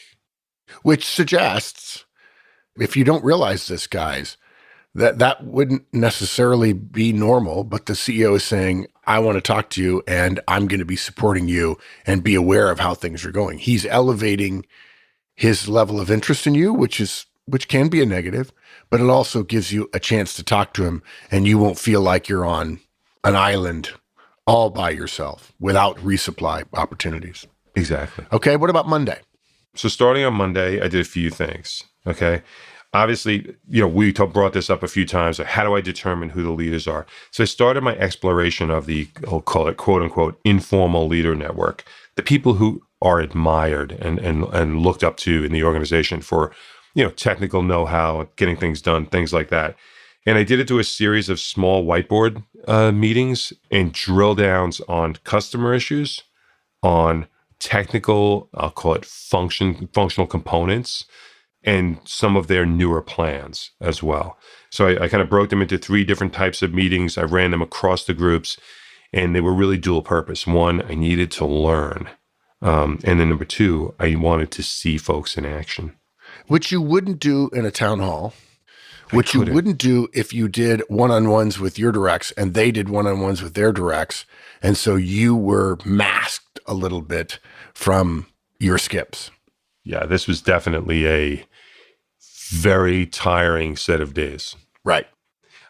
Which suggests, if you don't realize this, guys, that wouldn't necessarily be normal, but the CEO is saying, I want to talk to you and I'm going to be supporting you and be aware of how things are going. He's elevating his level of interest in you, which can be a negative, but it also gives you a chance to talk to him and you won't feel like you're on an island all by yourself without resupply opportunities. Exactly. Okay. What about Monday? So starting on Monday, I did a few things. Okay. Obviously, we brought this up a few times. How do I determine who the leaders are? So I started my exploration of the, I'll call it quote unquote, informal leader network, the people who are admired and looked up to in the organization for, technical know-how, getting things done, things like that. And I did it through a series of small whiteboard meetings and drill downs on customer issues, on technical, I'll call it functional components, and some of their newer plans as well. So I kind of broke them into 3 different types of meetings. I ran them across the groups, and they were really dual purpose. 1, I needed to learn. And then number 2, I wanted to see folks in action. Which you wouldn't do in a town hall, which you wouldn't do if you did one-on-ones with your directs and they did one-on-ones with their directs. And so you were masked a little bit from your skips. Yeah, this was definitely a very tiring set of days. Right.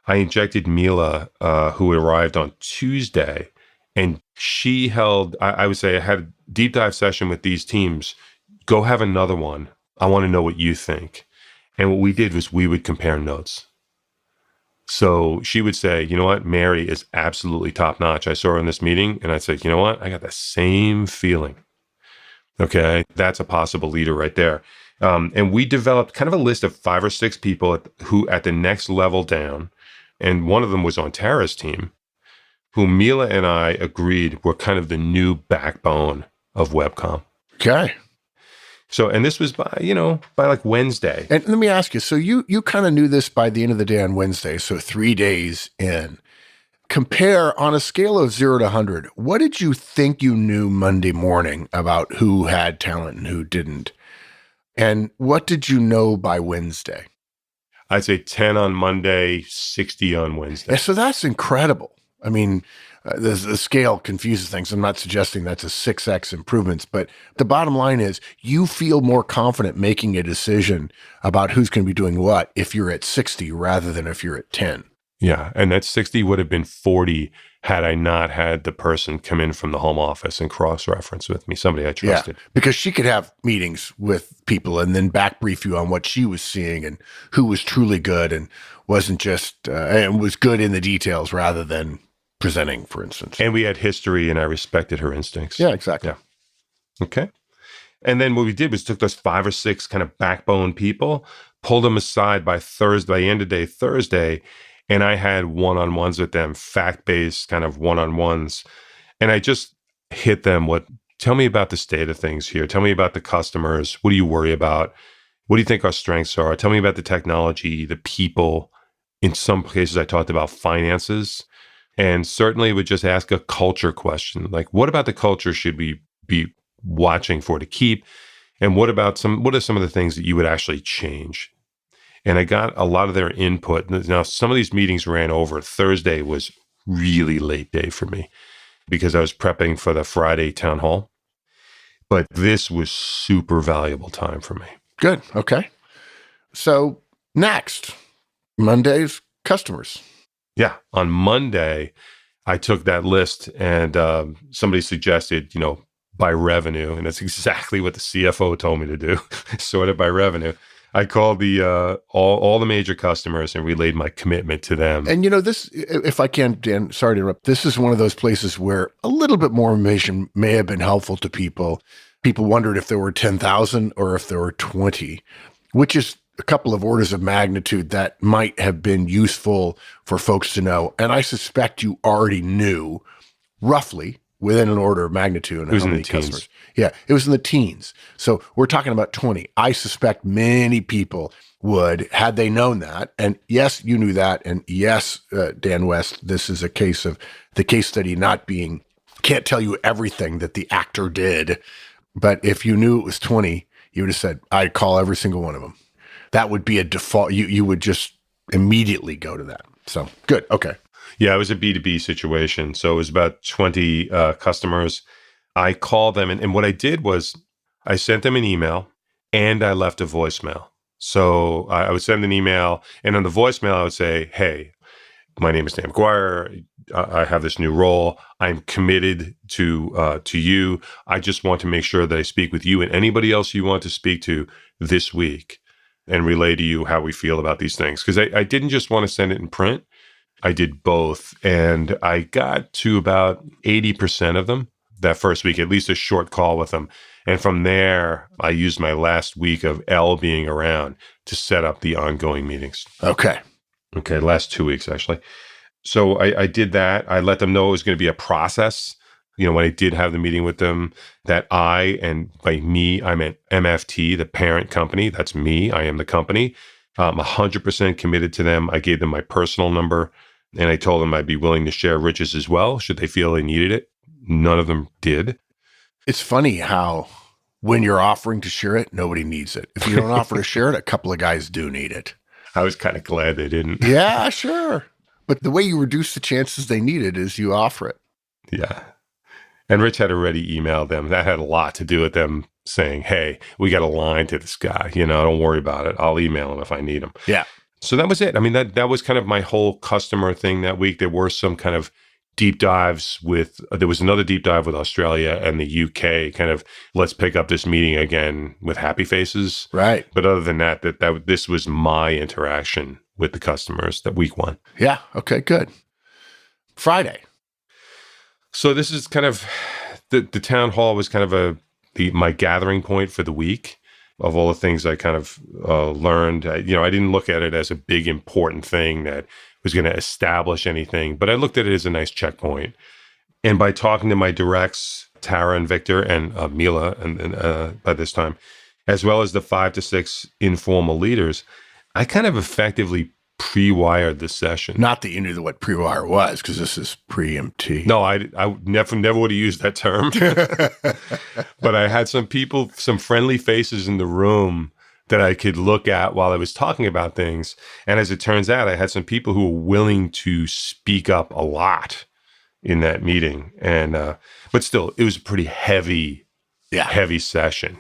I injected Mila, who arrived on Tuesday, and she held, I would say I had a deep dive session with these teams. Go have another one. I want to know what you think. And what we did was we would compare notes. So she would say, you know what, Mary is absolutely top notch. I saw her in this meeting, and I'd say, you know what, I got the same feeling. Okay, that's a possible leader right there. And we developed kind of a list of 5 or 6 people who at the next level down, and one of them was on Tara's team, who Mila and I agreed were kind of the new backbone of Webcom. Okay. So, and this was by like Wednesday. And let me ask you, so you kind of knew this by the end of the day on Wednesday, so 3 days in. Compare on a scale of 0 to 100, what did you think you knew Monday morning about who had talent and who didn't? And what did you know by Wednesday? I'd say 10 on Monday, 60 on Wednesday. Yeah, so that's incredible. I mean, the scale confuses things. I'm not suggesting that's a 6x improvements, but the bottom line is you feel more confident making a decision about who's going to be doing what if you're at 60 rather than if you're at 10. Yeah. And that 60 would have been 40 had I not had the person come in from the home office and cross-reference with me, somebody I trusted. Yeah, because she could have meetings with people and then back brief you on what she was seeing and who was truly good and wasn't just, and was good in the details rather than presenting, for instance. And we had history and I respected her instincts. Yeah, exactly. Yeah. Okay. And then what we did was took those 5 or 6 kind of backbone people, pulled them aside by end of day Thursday, and I had one-on-ones with them, fact-based kind of one-on-ones. And I just hit them tell me about the state of things here. Tell me about the customers. What do you worry about? What do you think our strengths are? Tell me about the technology, the people. In some cases, I talked about finances. And certainly would just ask a culture question. Like, what about the culture should we be watching for to keep? And what are some of the things that you would actually change? And I got a lot of their input. Now, some of these meetings ran over. Thursday was really late day for me because I was prepping for the Friday town hall. But this was super valuable time for me. Good. Okay. So next, Monday's customers. Yeah. On Monday, I took that list and somebody suggested, by revenue. And that's exactly what the CFO told me to do, sort it by revenue. I called the all the major customers and relayed my commitment to them. And this, if I can, Dan, sorry to interrupt. This is one of those places where a little bit more information may have been helpful to people. People wondered if there were 10,000 or if there were 20, which is a couple of orders of magnitude that might have been useful for folks to know. And I suspect you already knew roughly within an order of magnitude. It was in the teens. Yeah, it was in the teens. So we're talking about 20. I suspect many people would, had they known that. And yes, you knew that. And yes, Dan West, this is a case of the case study can't tell you everything that the actor did. But if you knew it was 20, you would have said, I'd call every single one of them. That would be a default. You would just immediately go to that. So good. Okay. Yeah, it was a B2B situation. So it was about 20 customers. I called them. And what I did was I sent them an email and I left a voicemail. So I would send an email. And on the voicemail, I would say, hey, my name is Dan McGuire. I have this new role. I'm committed to you. I just want to make sure that I speak with you and anybody else you want to speak to this week and relay to you how we feel about these things. Because I didn't just want to send it in print. I did both. And I got to about 80% of them that first week, at least a short call with them. And from there, I used my last week of L being around to set up the ongoing meetings. Okay. Last 2 weeks, actually. So I did that. I let them know it was going to be a process. When I did have the meeting with them, that and by me, I meant MFT, the parent company. That's me. I am the company. I'm 100% committed to them. I gave them my personal number, and I told them I'd be willing to share riches as well, should they feel they needed it. None of them did. It's funny how when you're offering to share it, nobody needs it. If you don't offer to share it, a couple of guys do need it. I was kind of glad they didn't. Yeah, sure. But the way you reduce the chances they need it is you offer it. Yeah. And Rich had already emailed them. That had a lot to do with them saying, hey, we got a line to this guy. Don't worry about it. I'll email him if I need him. Yeah. So that was it. I mean, that was kind of my whole customer thing that week. There were some kind of deep dives there was another deep dive with Australia and the UK, kind of, let's pick up this meeting again with happy faces. Right. But other than that this was my interaction with the customers that week one. Yeah. Okay, good. Friday. So this is kind of, the town hall was kind of my gathering point for the week of all the things I kind of learned. I didn't look at it as a big important thing that was going to establish anything, but I looked at it as a nice checkpoint. And by talking to my directs, Tara and Victor and Mila, and by this time, as well as the 5 to 6 informal leaders, I kind of effectively pre-wired this session. Not that you knew what pre-wire was, because this is pre-MT. No, I never would have used that term. But I had some people, some friendly faces in the room that I could look at while I was talking about things. And as it turns out, I had some people who were willing to speak up a lot in that meeting. And but still, it was a pretty heavy session.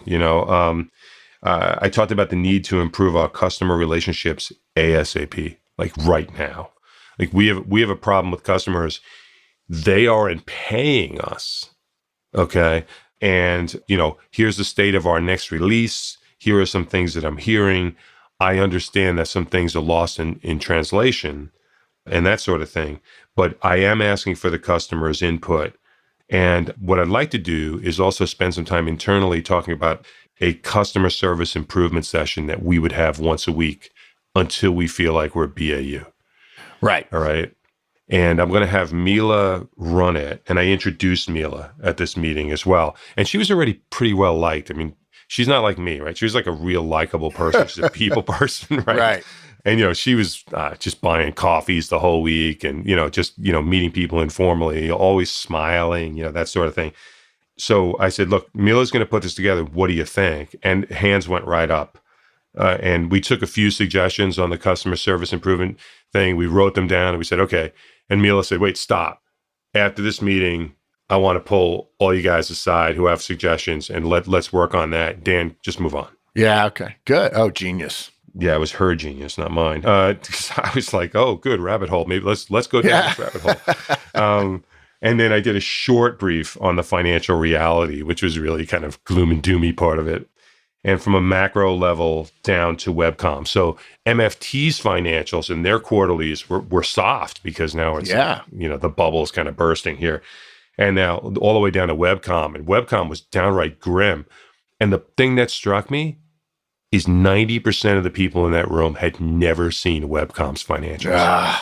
I talked about the need to improve our customer relationships ASAP, like right now. Like we have a problem with customers. They aren't paying us. Okay. And, here's the state of our next release. Here are some things that I'm hearing. I understand that some things are lost in translation and that sort of thing. But I am asking for the customer's input. And what I'd like to do is also spend some time internally talking about a customer service improvement session that we would have once a week until we feel like we're BAU. Right. All right. And I'm going to have Mila run it. And I introduced Mila at this meeting as well. And she was already pretty well liked. I mean, she's not like me, right? She was like a real likable person. She's a people person, right? Right. And, she was just buying coffees the whole week and, meeting people informally, always smiling, that sort of thing. So I said, look, Mila's going to put this together. What do you think? And hands went right up. And we took a few suggestions on the customer service improvement thing. We wrote them down and we said, okay. And Mila said, wait, stop. After this meeting, I want to pull all you guys aside who have suggestions and let's work on that. Dan, just move on. Yeah. Okay. Good. Oh, genius. Yeah, it was her genius, not mine. 'Cause I was like, oh, good, rabbit hole. Maybe let's go down this rabbit hole. And then I did a short brief on the financial reality, which was really kind of gloom and doomy part of it. And from a macro level down to Webcom. So MFT's financials and their quarterlies were soft because now it's, the bubble is kind of bursting here. And now all the way down to Webcom. And Webcom was downright grim. And the thing that struck me is 90% of the people in that room had never seen Webcom's financials.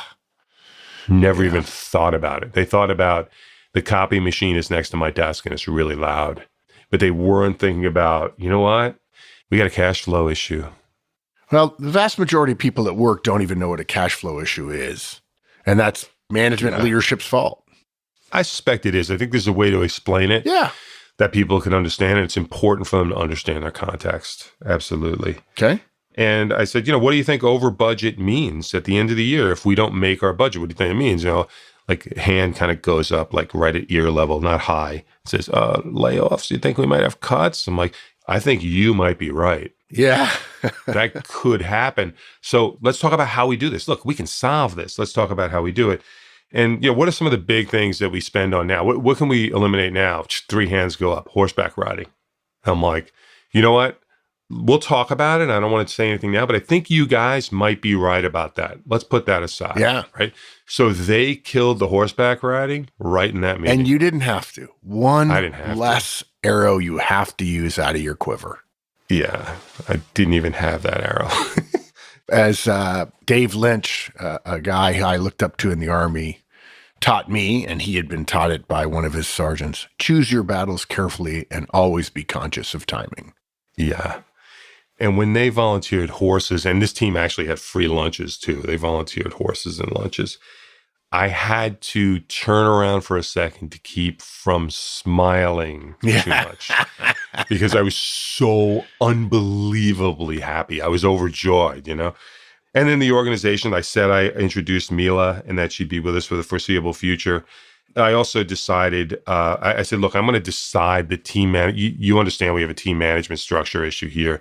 Never even thought about it. They thought about the copy machine is next to my desk and it's really loud. But they weren't thinking about, you know what? We got a cash flow issue. Well, the vast majority of people at work don't even know what a cash flow issue is. And that's management leadership's fault. I suspect it is. I think there's a way to explain it. Yeah. That people can understand, and it's important for them to understand their context. Absolutely. Okay. And I said, what do you think over budget means at the end of the year if we don't make our budget? What do you think it means? Like hand kind of goes up like right at ear level, not high. It says, layoffs, you think we might have cuts? I'm like, I think you might be right. Yeah. That could happen. So let's talk about how we do this. Look, we can solve this. Let's talk about how we do it. And, what are some of the big things that we spend on now? What can we eliminate now? Just 3 hands go up, horseback riding. I'm like, you know what? We'll talk about it. I don't want to say anything now, but I think you guys might be right about that. Let's put that aside. Yeah. Right. So they killed the horseback riding right in that meeting. And you didn't have to. One I didn't have less arrow you have to use out of your quiver. Yeah. I didn't even have that arrow. As Dave Lynch, a guy I looked up to in the Army, taught me, and he had been taught it by one of his sergeants, choose your battles carefully and always be conscious of timing. Yeah. And when they volunteered horses, and this team actually had free lunches too. They volunteered horses and lunches. I had to turn around for a second to keep from smiling too much because I was so unbelievably happy. I was overjoyed, And then the organization, I said I introduced Mila and that she'd be with us for the foreseeable future. I also decided, I said, look, I'm going to decide the team you understand we have a team management structure issue here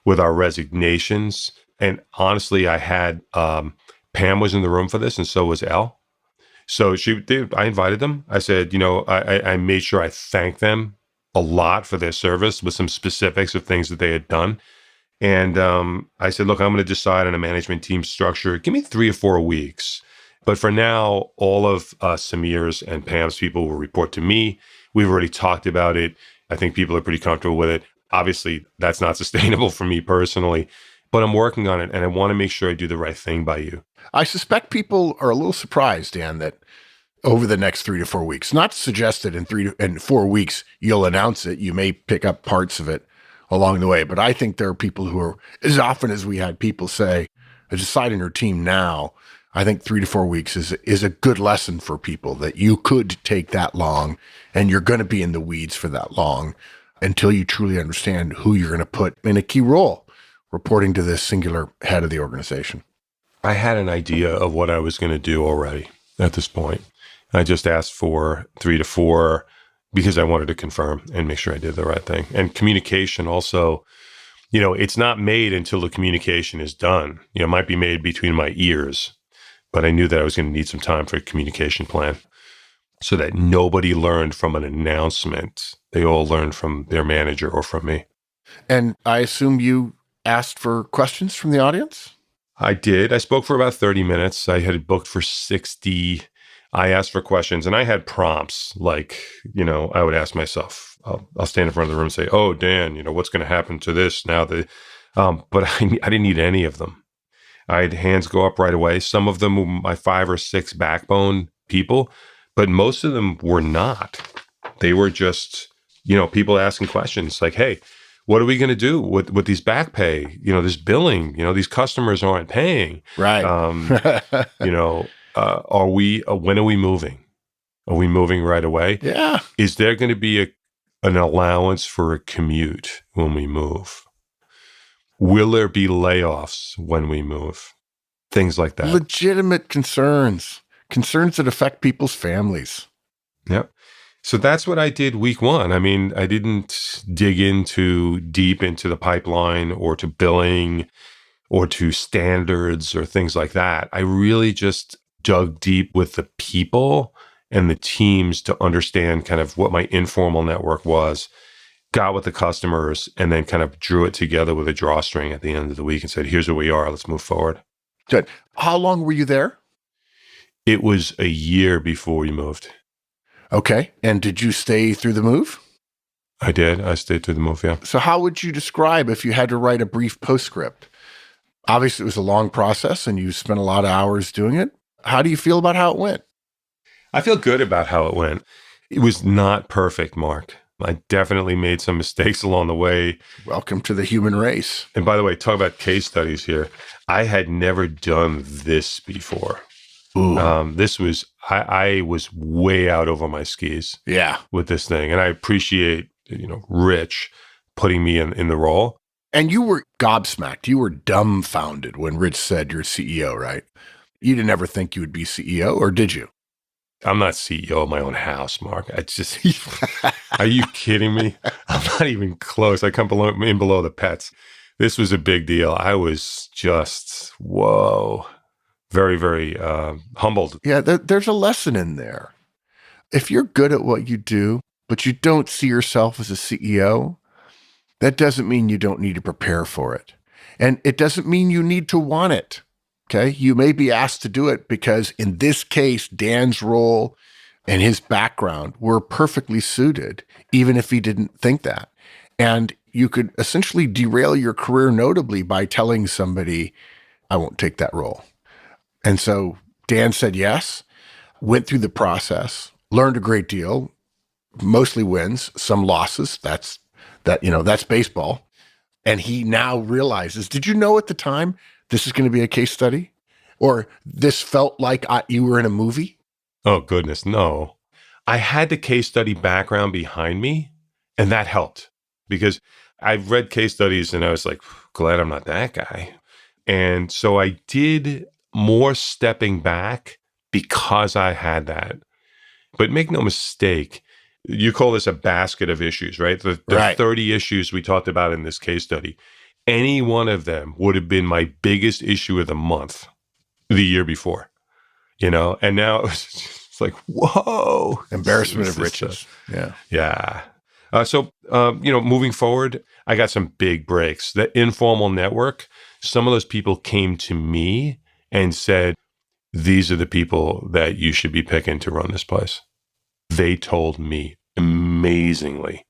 with our resignations. And honestly, I had Pam was in the room for this, and so was Elle. So I invited them. I said, I made sure I thanked them a lot for their service with some specifics of things that they had done. And I said, look, I'm going to decide on a management team structure. Give me 3 or 4 weeks. But for now, all of Samir's and Pam's people will report to me. We've already talked about it. I think people are pretty comfortable with it. Obviously, that's not sustainable for me personally, but I'm working on it, and I want to make sure I do the right thing by you. I suspect people are a little surprised, Dan, that over the next 3 to 4 weeks, not to suggest that in 3 and 4 weeks you'll announce it. You may pick up parts of it along the way, but I think there are people who are, as often as we had people say, decide in your team now, I think 3 to 4 weeks is a good lesson for people that you could take that long and you're going to be in the weeds for that long until you truly understand who you're going to put in a key role, reporting to this singular head of the organization. I had an idea of what I was going to do already at this point. I just asked for 3 to 4 because I wanted to confirm and make sure I did the right thing. And communication also, it's not made until the communication is done. It might be made between my ears, but I knew that I was going to need some time for a communication plan so that nobody learned from an announcement. They all learned from their manager or from me. And I assume you asked for questions from the audience? I did. I spoke for about 30 minutes. I had booked for 60. I asked for questions and I had prompts like, I would ask myself, I'll stand in front of the room and say, oh, Dan, what's going to happen to this now? But I didn't need any of them. I had hands go up right away. Some of them were my 5 or 6 backbone people, but most of them were not. They were just, people asking questions like, hey, what are we going to do with these back pay? This billing, these customers aren't paying. Right. When are we moving? Are we moving right away? Yeah. Is there going to be an allowance for a commute when we move? Will there be layoffs when we move? Things like that. Legitimate concerns that affect people's families. Yep. So that's what I did week 1. I mean, I didn't dig deep into the pipeline or to billing or to standards or things like that. I really just dug deep with the people and the teams to understand kind of what my informal network was, got with the customers, and then kind of drew it together with a drawstring at the end of the week and said, here's where we are, let's move forward. Good. How long were you there? It was a year before we moved. Okay. And did you stay through the move? I did. I stayed through the move, yeah. So how would you describe if you had to write a brief postscript? Obviously, it was a long process and you spent a lot of hours doing it. How do you feel about how it went? I feel good about how it went. It was not perfect, Mark. I definitely made some mistakes along the way. Welcome to the human race. And by the way, talk about case studies here. I had never done this before. I was way out over my skis. Yeah. With this thing. And I appreciate, Rich putting me in the role. And you were gobsmacked. You were dumbfounded when Rich said you're CEO, right? You didn't ever think you would be CEO, or did you? I'm not CEO of my own house, Mark. I just, are you kidding me? I'm not even close. I come below the pets. This was a big deal. I was just, whoa, very, very humbled. Yeah, there's a lesson in there. If you're good at what you do, but you don't see yourself as a CEO, that doesn't mean you don't need to prepare for it. And it doesn't mean you need to want it. Okay. You may be asked to do it because in this case, Dan's role and his background were perfectly suited, even if he didn't think that. And you could essentially derail your career notably by telling somebody, I won't take that role. And so Dan said yes, went through the process, learned a great deal, mostly wins, some losses. That's baseball. And he now realizes, did you know at the time this is going to be a case study? Or this felt like you were in a movie? Oh, goodness, no. I had the case study background behind me, and that helped because I've read case studies and I was like, glad I'm not that guy. And so I did more stepping back because I had that. But make no mistake, you call this a basket of issues, right? The Right. 30 issues we talked about in this case study, any one of them would have been my biggest issue of the month the year before, and now it's like, whoa. Embarrassment of riches. Yeah. So, moving forward, I got some big breaks. The informal network, some of those people came to me and said, these are the people that you should be picking to run this place. They told me amazingly.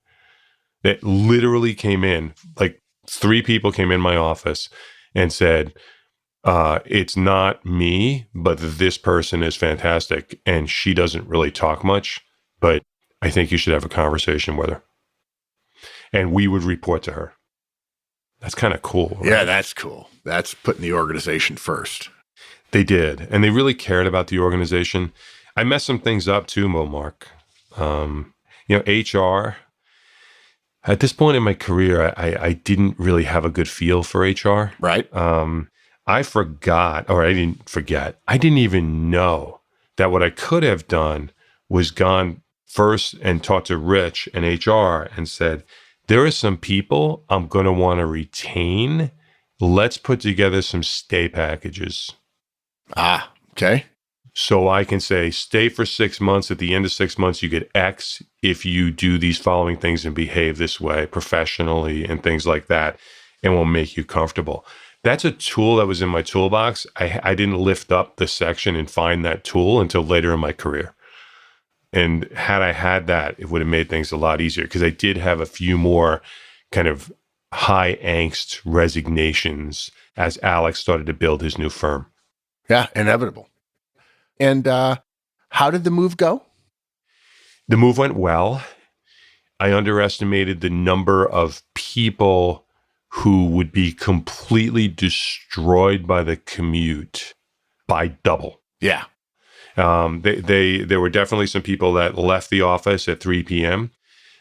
That literally came in, like 3 people came in my office and said, it's not me, but this person is fantastic. And she doesn't really talk much, but I think you should have a conversation with her. And we would report to her. That's kind of cool. Right? Yeah, that's cool. That's putting the organization first. They did. And they really cared about the organization. I messed some things up too, Mark. HR, at this point in my career, I didn't really have a good feel for HR. Right. I forgot, or I didn't forget. I didn't even know that what I could have done was gone first and talked to Rich and HR and said, there are some people I'm going to want to retain. Let's put together some stay packages. Ah, okay. So I can say, stay for 6 months. At the end of 6 months, you get X if you do these following things and behave this way professionally and things like that, and will make you comfortable. That's a tool that was in my toolbox. I didn't lift up the section and find that tool until later in my career. And had I had that, it would have made things a lot easier, because I did have a few more kind of high angst resignations as Alex started to build his new firm. Yeah, inevitable. And how did the move go? The move went well. I underestimated the number of people who would be completely destroyed by the commute by double. Yeah. There were definitely some people that left the office at 3 p.m.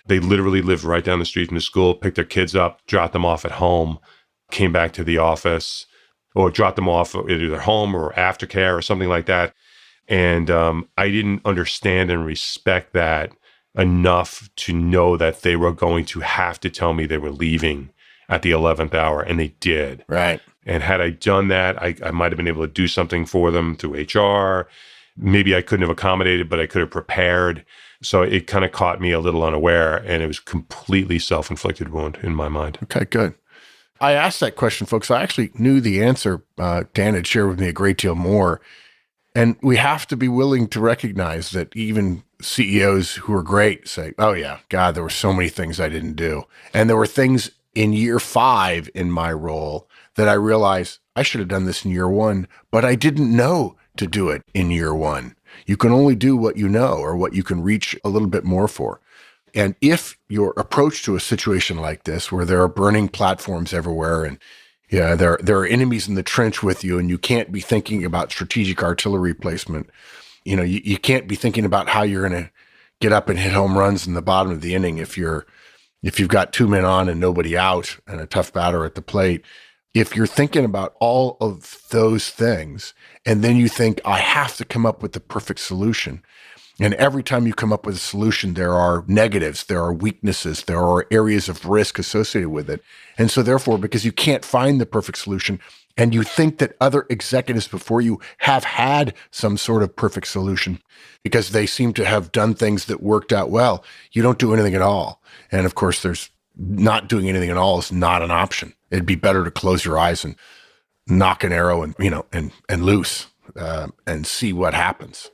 They literally lived right down the street from the school, picked their kids up, dropped them off at home, came back to the office, or dropped them off at either home or aftercare or something like that. And I didn't understand and respect that enough to know that they were going to have to tell me they were leaving at the 11th hour, and they did. Right. And had I done that, I might have been able to do something for them through HR. Maybe I couldn't have accommodated, but I could have prepared. So it kind of caught me a little unaware, and it was completely self-inflicted wound in my mind. Okay, good. I asked that question, folks. I actually knew the answer. Dan had shared with me a great deal more. And we have to be willing to recognize that even CEOs who are great say, oh yeah, God, there were so many things I didn't do. And there were things in year 5 in my role that I realized I should have done this in year 1, but I didn't know to do it in year 1. You can only do what you know or what you can reach a little bit more for. And if your approach to a situation like this, where there are burning platforms everywhere and there are enemies in the trench with you, and you can't be thinking about strategic artillery placement. You can't be thinking about how you're going to get up and hit home runs in the bottom of the inning if you've got 2 men on and nobody out and a tough batter at the plate. If you're thinking about all of those things, and then you think, I have to come up with the perfect solution. And every time you come up with a solution, there are negatives, there are weaknesses, there are areas of risk associated with it. And so therefore, because you can't find the perfect solution, and you think that other executives before you have had some sort of perfect solution because they seem to have done things that worked out well, you don't do anything at all. And of course, there's not doing anything at all is not an option. It'd be better to close your eyes and knock an arrow and loose and see what happens.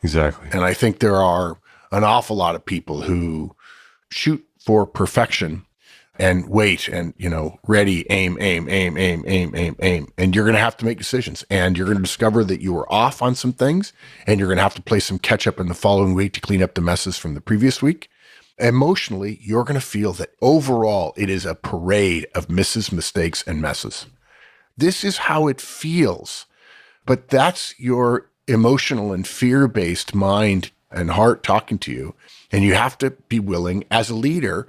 Exactly. And I think there are an awful lot of people who shoot for perfection and wait and, ready, aim. And you're going to have to make decisions, and you're going to discover that you were off on some things, and you're going to have to play some catch up in the following week to clean up the messes from the previous week. Emotionally, you're going to feel that overall it is a parade of misses, mistakes, and messes. This is how it feels, but that's your emotional and fear-based mind and heart talking to you. And you have to be willing as a leader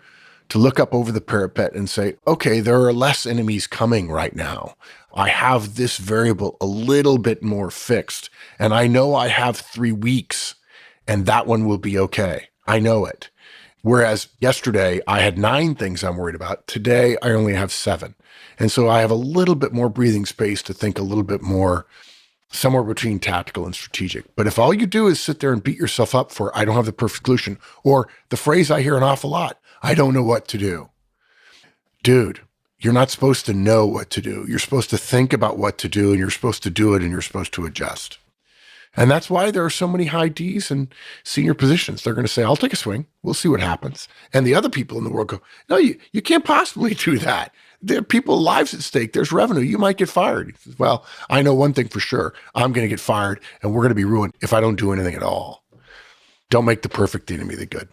to look up over the parapet and say, okay, there are less enemies coming right now. I have this variable a little bit more fixed, and I know I have 3 weeks, and that one will be okay. I know it. Whereas yesterday I had 9 things I'm worried about. Today I only have 7. And so I have a little bit more breathing space to think a little bit more, somewhere between tactical and strategic. But if all you do is sit there and beat yourself up for, I don't have the perfect solution, or the phrase I hear an awful lot, I don't know what to do. Dude, you're not supposed to know what to do. You're supposed to think about what to do, and you're supposed to do it, and you're supposed to adjust. And that's why there are so many high Ds and senior positions. They're going to say, I'll take a swing. We'll see what happens. And the other people in the world go, no, you can't possibly do that. There are people's lives at stake. There's revenue. You might get fired. He says, well, I know one thing for sure. I'm going to get fired, and we're going to be ruined if I don't do anything at all. Don't make the perfect the enemy of the good.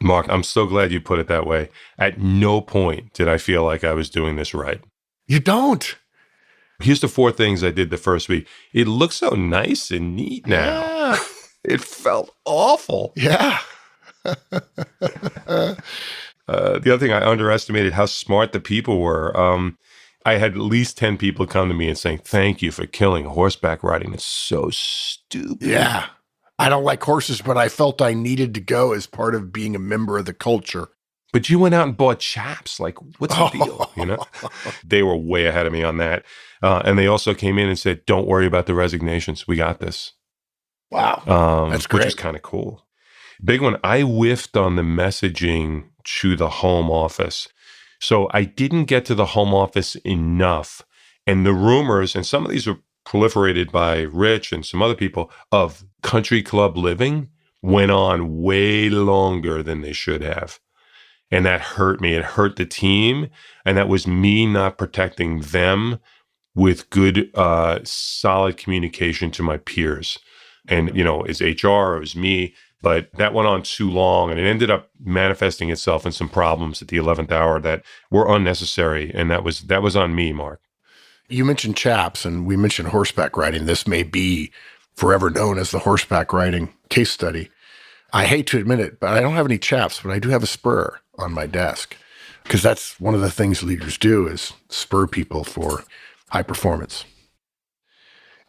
Mark, I'm so glad you put it that way. At no point did I feel like I was doing this right. You don't. Here's the 4 things I did the first week. It looks so nice and neat now. Yeah. It felt awful. Yeah. The other thing, I underestimated how smart the people were. I had at least 10 people come to me and saying, thank you for killing horseback riding. It's so stupid. Yeah. I don't like horses, but I felt I needed to go as part of being a member of the culture. But you went out and bought chaps. Like, what's the deal? You know, they were way ahead of me on that. And they also came in and said, don't worry about the resignations. We got this. Wow. That's great. Which is kind of cool. Big one. I whiffed on the messaging to the home office. So I didn't get to the home office enough. And the rumors, and some of these were proliferated by Rich and some other people, of country club living went on way longer than they should have. And that hurt me. It hurt the team. And that was me not protecting them with good, solid communication to my peers. And, you know, it's HR, it was me. But that went on too long, and it ended up manifesting itself in some problems at the 11th hour that were unnecessary. And that was on me, Mark. You mentioned chaps, and we mentioned horseback riding. This may be forever known as the horseback riding case study. I hate to admit it, but I don't have any chaps, but I do have a spur on my desk, because that's one of the things leaders do, is spur people for high performance.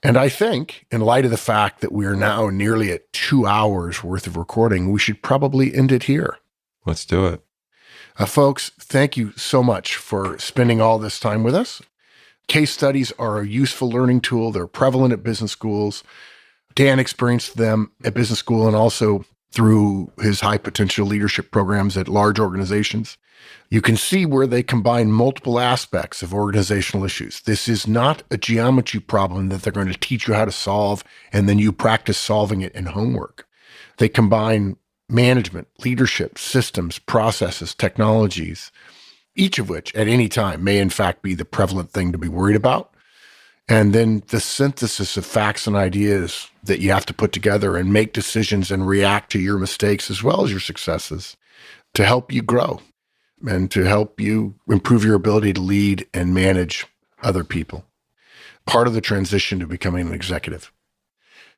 And I think, in light of the fact that we are now nearly at 2 hours worth of recording, we should probably end it here. Let's do it. Folks, thank you so much for spending all this time with us. Case studies are a useful learning tool. They're prevalent at business schools. Dan experienced them at business school and also through his high potential leadership programs at large organizations. You can see where they combine multiple aspects of organizational issues. This is not a geometry problem that they're going to teach you how to solve and then you practice solving it in homework. They combine management, leadership, systems, processes, technologies, each of which at any time may in fact be the prevalent thing to be worried about. And then the synthesis of facts and ideas that you have to put together and make decisions and react to your mistakes as well as your successes to help you grow and to help you improve your ability to lead and manage other people. Part of the transition to becoming an executive.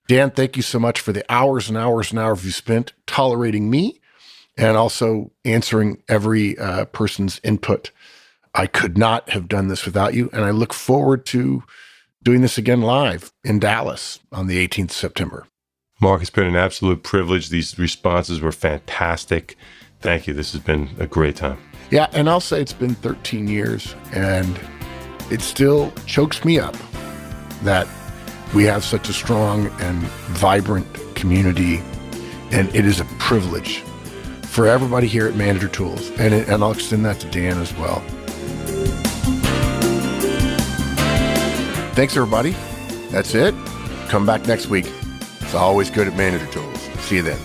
Dan, thank you so much for the hours and hours and hours you spent tolerating me and also answering every person's input. I could not have done this without you, and I look forward to doing this again live in Dallas on the 18th of September. Mark, it's been an absolute privilege. These responses were fantastic. Thank you. This has been a great time. Yeah, and I'll say it's been 13 years, and it still chokes me up that we have such a strong and vibrant community, and it is a privilege for everybody here at Manager Tools, and I'll extend that to Dan as well. Thanks, everybody. That's it. Come back next week. It's always good at Manager Tools. See you then.